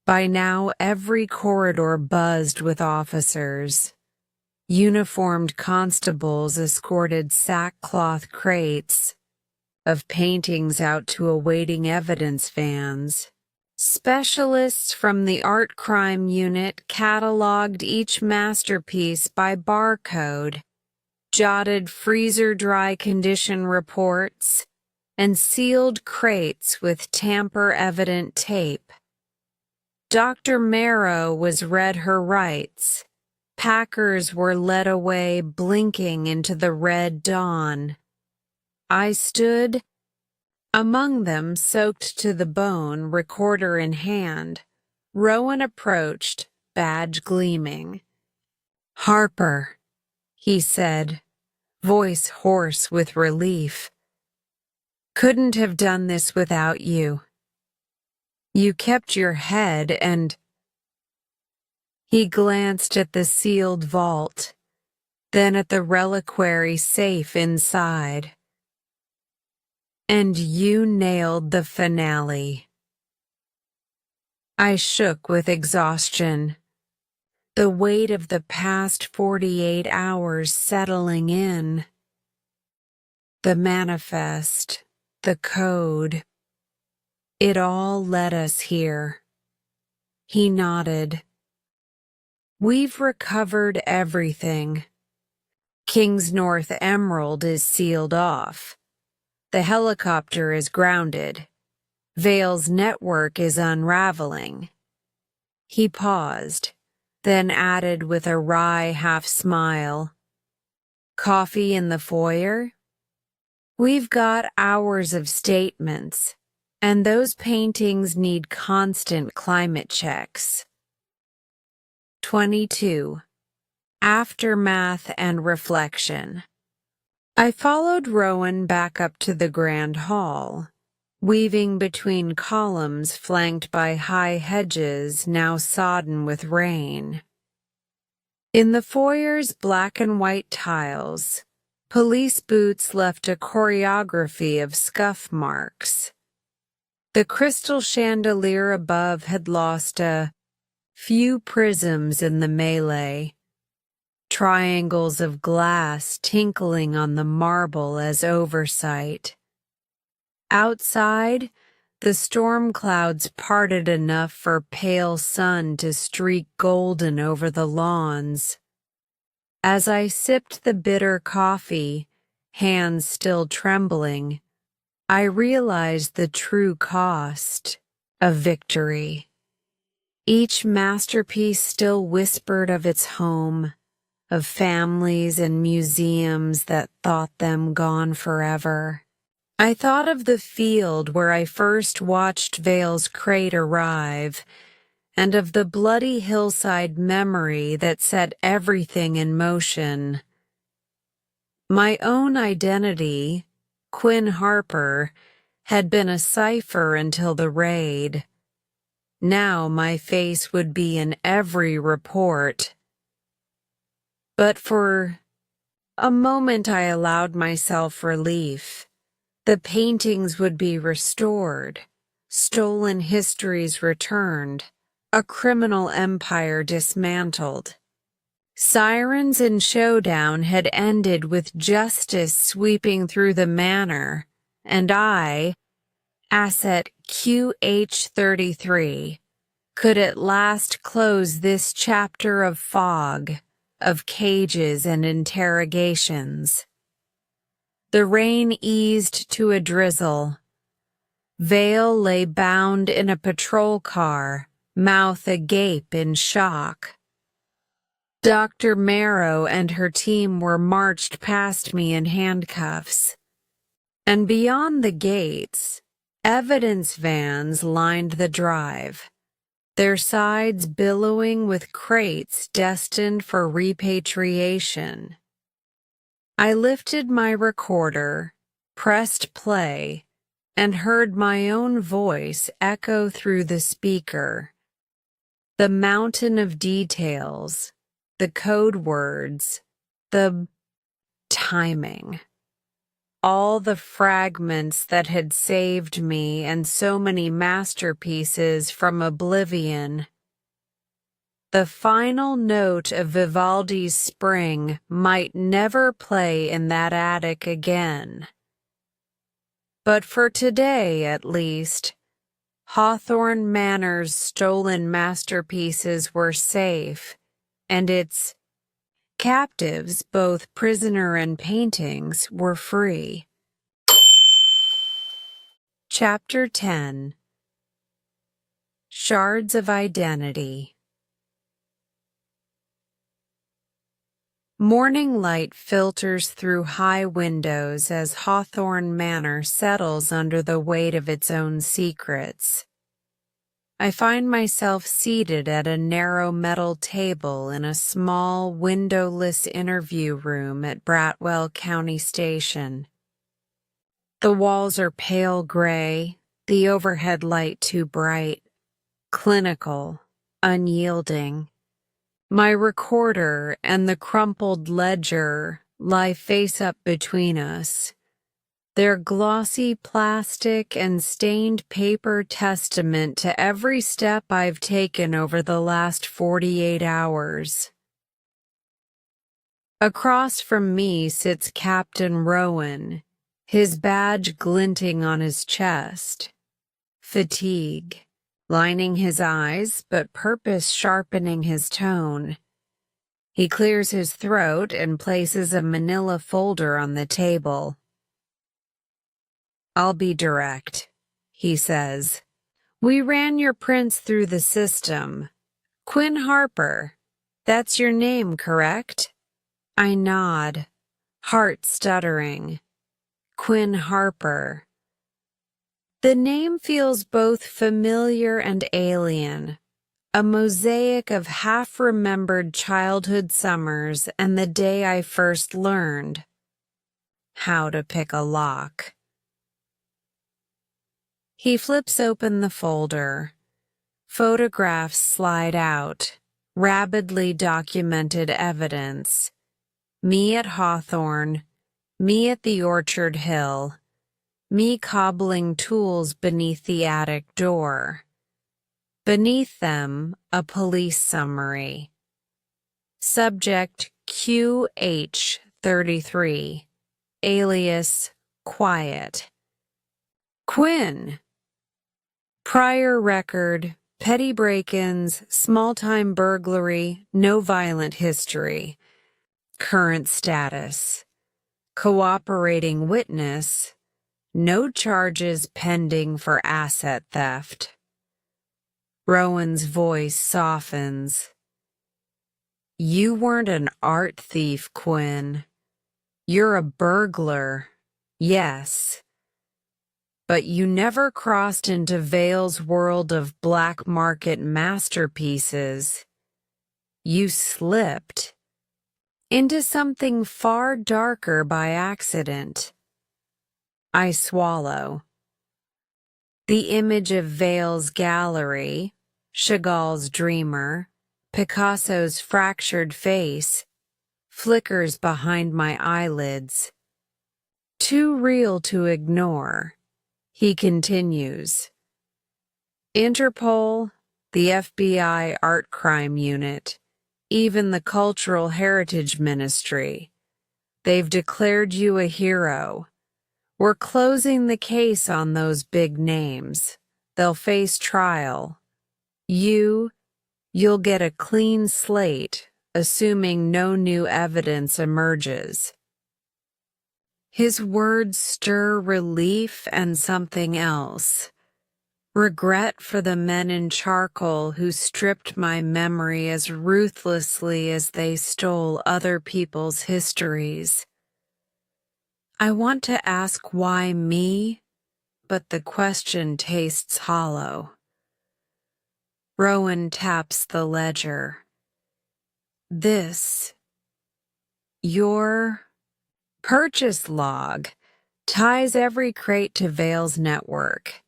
By now, every corridor buzzed with officers. Uniformed constables escorted sackcloth crates of paintings out to awaiting evidence vans. Specialists from the art crime unit cataloged each masterpiece by barcode, jotted freezer-dry condition reports, and sealed crates with tamper-evident tape. Dr. Marrow was read her rights. Packers were led away blinking into the red dawn. I stood among them, soaked to the bone, recorder in hand. Rowan approached, badge gleaming. Harper, he said, voice hoarse with relief. Couldn't have done this without you. You kept your head and... He glanced at the sealed vault, then at the reliquary safe inside. And you nailed the finale. I shook with exhaustion, the weight of the past 48 hours settling in. The manifest, the code, it all led us here. He nodded. We've recovered everything. King's North Emerald is sealed off. The helicopter is grounded. Vale's network is unraveling. He paused, then added with a wry half-smile. Coffee in the foyer? We've got hours of statements, and those paintings need constant climate checks. 22. Aftermath and reflection. I followed Rowan back up to the grand hall, weaving between columns flanked by high hedges now sodden with rain. In the foyer's black and white tiles, police boots left a choreography of scuff marks. The crystal chandelier above had lost a few prisms in the melee, triangles of glass tinkling on the marble as oversight. Outside, the storm clouds parted enough for pale sun to streak golden over the lawns. As I sipped the bitter coffee, hands still trembling, I realized the true cost of victory. Each masterpiece still whispered of its home, of families and museums that thought them gone forever. I thought of the field where I first watched Vale's crate arrive, and of the bloody hillside memory that set everything in motion. My own identity, Quinn Harper, had been a cipher until the raid. Now my face would be in every report. But for a moment I allowed myself relief. The paintings would be restored, stolen histories returned, a criminal empire dismantled. Sirens and Showdown had ended with justice sweeping through the manor, and I, Asset QH33, could at last close this chapter of fog, of cages and interrogations. The rain eased to a drizzle. Vale lay bound in a patrol car, mouth agape in shock. Dr. Marrow and her team were marched past me in handcuffs. And beyond the gates, evidence vans lined the drive, their sides billowing with crates destined for repatriation. I lifted my recorder, pressed play, and heard my own voice echo through the speaker. The mountain of details, the code words, the timing. All the fragments that had saved me and so many masterpieces from oblivion. The final note of Vivaldi's Spring might never play in that attic again. But for today, at least, Hawthorne Manor's stolen masterpieces were safe, and its captives, both prisoner and paintings, were free. Chapter 10. Shards of Identity. Morning light filters through high windows as Hawthorne Manor settles under the weight of its own secrets. I find myself seated at a narrow metal table in a small, windowless interview room at Bratwell County Station. The walls are pale gray, the overhead light too bright, clinical, unyielding. My recorder and the crumpled ledger lie face up between us, their glossy plastic and stained paper testament to every step I've taken over the last 48 hours. Across from me sits Captain Rowan, his badge glinting on his chest. Fatigue, lining his eyes, but purpose sharpening his tone. He clears his throat and places a manila folder on the table. "I'll be direct," he says. "We ran your prints through the system. Quinn Harper, that's your name, correct?" I nod, heart stuttering. Quinn Harper. The name feels both familiar and alien, a mosaic of half-remembered childhood summers and the day I first learned how to pick a lock. He flips open the folder. Photographs slide out, rapidly documented evidence. Me at Hawthorne, me at the Orchard Hill, me cobbling tools beneath the attic door. Beneath them, a police summary. Subject QH33, alias Quiet. Quinn. Prior record, petty break-ins, small-time burglary, no violent history. Current status. Cooperating witness, no charges pending for asset theft. Rowan's voice softens. You weren't an art thief, Quinn. You're a burglar, yes. But you never crossed into Vale's world of black market masterpieces. You slipped into something far darker by accident. I swallow. The image of Vale's gallery, Chagall's dreamer, Picasso's fractured face, flickers behind my eyelids. Too real to ignore. He continues. Interpol, the FBI Art Crime Unit, even the Cultural Heritage Ministry. They've declared you a hero. We're closing the case on those big names. They'll face trial. You'll get a clean slate, assuming no new evidence emerges. His words stir relief and something else. Regret for the men in charcoal who stripped my memory as ruthlessly as they stole other people's histories. I want to ask why me, but the question tastes hollow. Rowan taps the ledger. Your purchase log ties every crate to Vale's network.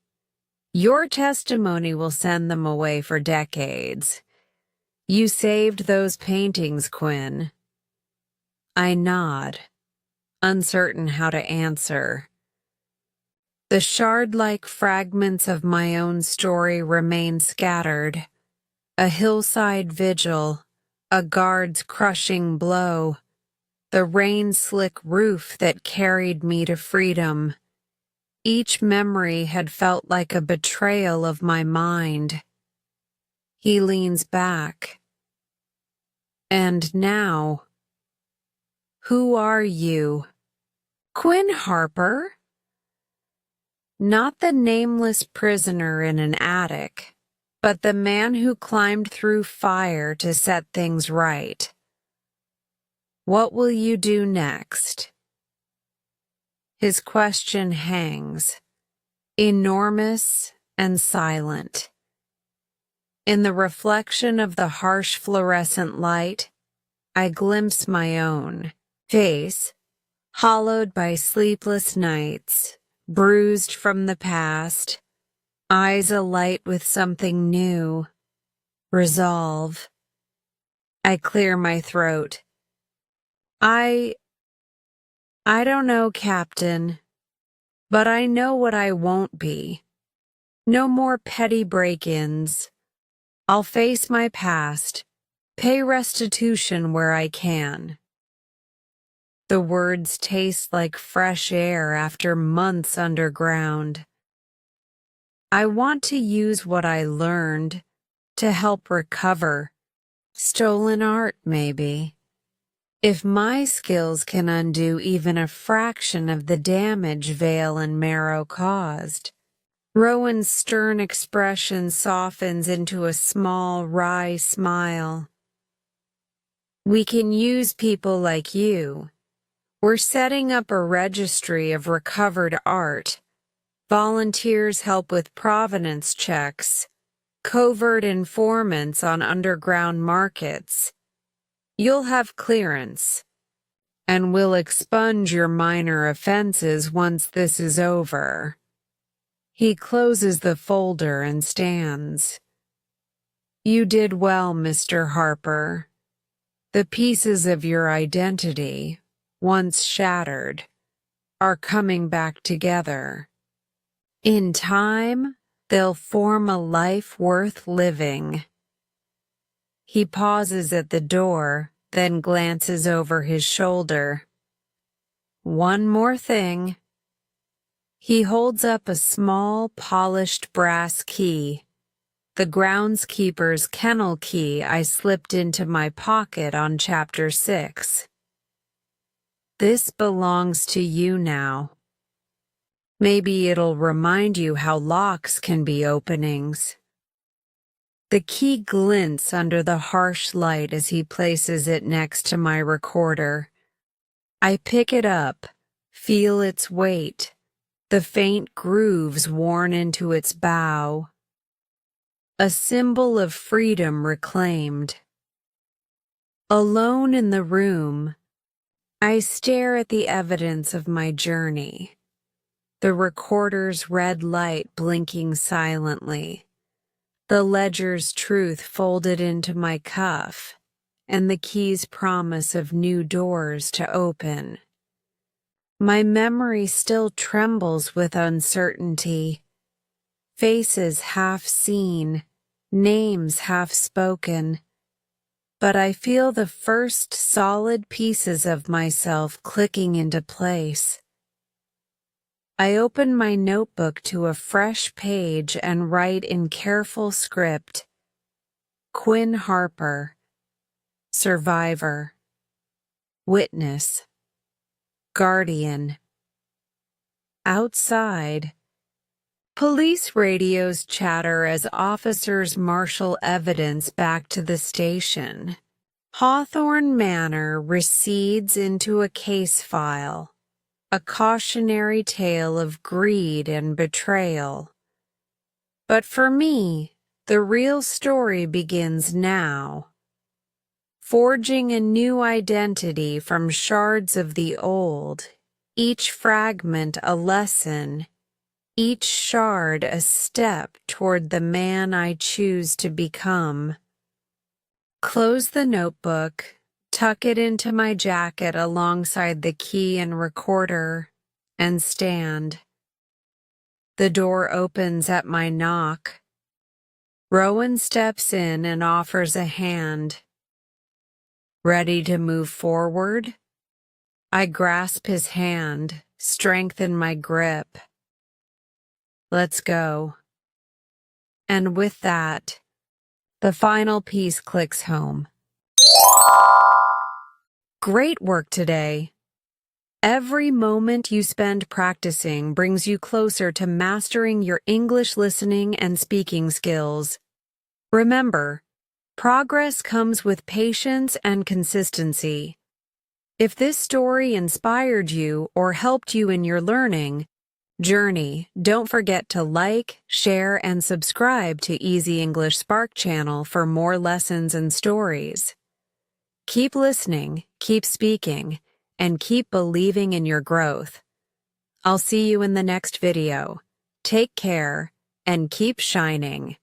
Your testimony will send them away for decades. You saved those paintings, Quinn. I nod, uncertain how to answer. The shard-like fragments of my own story remain scattered. A hillside vigil, a guard's crushing blow, the rain-slick roof that carried me to freedom. Each memory had felt like a betrayal of my mind. He leans back. And now, who are you? Quinn Harper? Not the nameless prisoner in an attic, but the man who climbed through fire to set things right. What will you do next? His question hangs, enormous and silent. In the reflection of the harsh fluorescent light, I glimpse my own face, hollowed by sleepless nights, bruised from the past, eyes alight with something new, resolve. I clear my throat. I don't know, Captain, but I know what I won't be. No more petty break-ins. I'll face my past, pay restitution where I can. The words taste like fresh air after months underground. I want to use what I learned to help recover. Stolen art, maybe. If my skills can undo even a fraction of the damage Vale and Marrow caused. Rowan's stern expression softens into a small, wry smile. We can use people like you. We're setting up a registry of recovered art. Volunteers help with provenance checks, covert informants on underground markets. You'll have clearance, and we'll expunge your minor offenses once this is over. He closes the folder and stands. You did well, Mr. Harper. The pieces of your identity, once shattered, are coming back together. In time, they'll form a life worth living. He pauses at the door, then glances over his shoulder. One more thing. He holds up a small, polished brass key, the groundskeeper's kennel key I slipped into my pocket on Chapter 6. This belongs to you now. Maybe it'll remind you how locks can be openings. The key glints under the harsh light as he places it next to my recorder. I pick it up, feel its weight, the faint grooves worn into its bow. A symbol of freedom reclaimed. Alone in the room, I stare at the evidence of my journey. The recorder's red light blinking silently, the ledger's truth folded into my cuff, and the key's promise of new doors to open. My memory still trembles with uncertainty. Faces half seen, names half spoken, but I feel the first solid pieces of myself clicking into place. I open my notebook to a fresh page and write in careful script, Quinn Harper, survivor, witness, guardian. Outside, police radios chatter as officers marshal evidence back to the station. Hawthorne Manor recedes into a case file, a cautionary tale of greed and betrayal. But for me, the real story begins now. Forging a new identity from shards of the old, each fragment a lesson, each shard a step toward the man I choose to become. Close the notebook, tuck it into my jacket alongside the key and recorder, and stand. The door opens at my knock. Rowan steps in and offers a hand. Ready to move forward? I grasp his hand, strengthen my grip. Let's go. And with that, the final piece clicks home. Great work today. Every moment you spend practicing brings you closer to mastering your English listening and speaking skills. Remember, progress comes with patience and consistency. If this story inspired you or helped you in your learning, journey, don't forget to like, share, and subscribe to Easy English Spark channel for more lessons and stories. Keep listening, keep speaking, and keep believing in your growth. I'll see you in the next video. Take care and keep shining.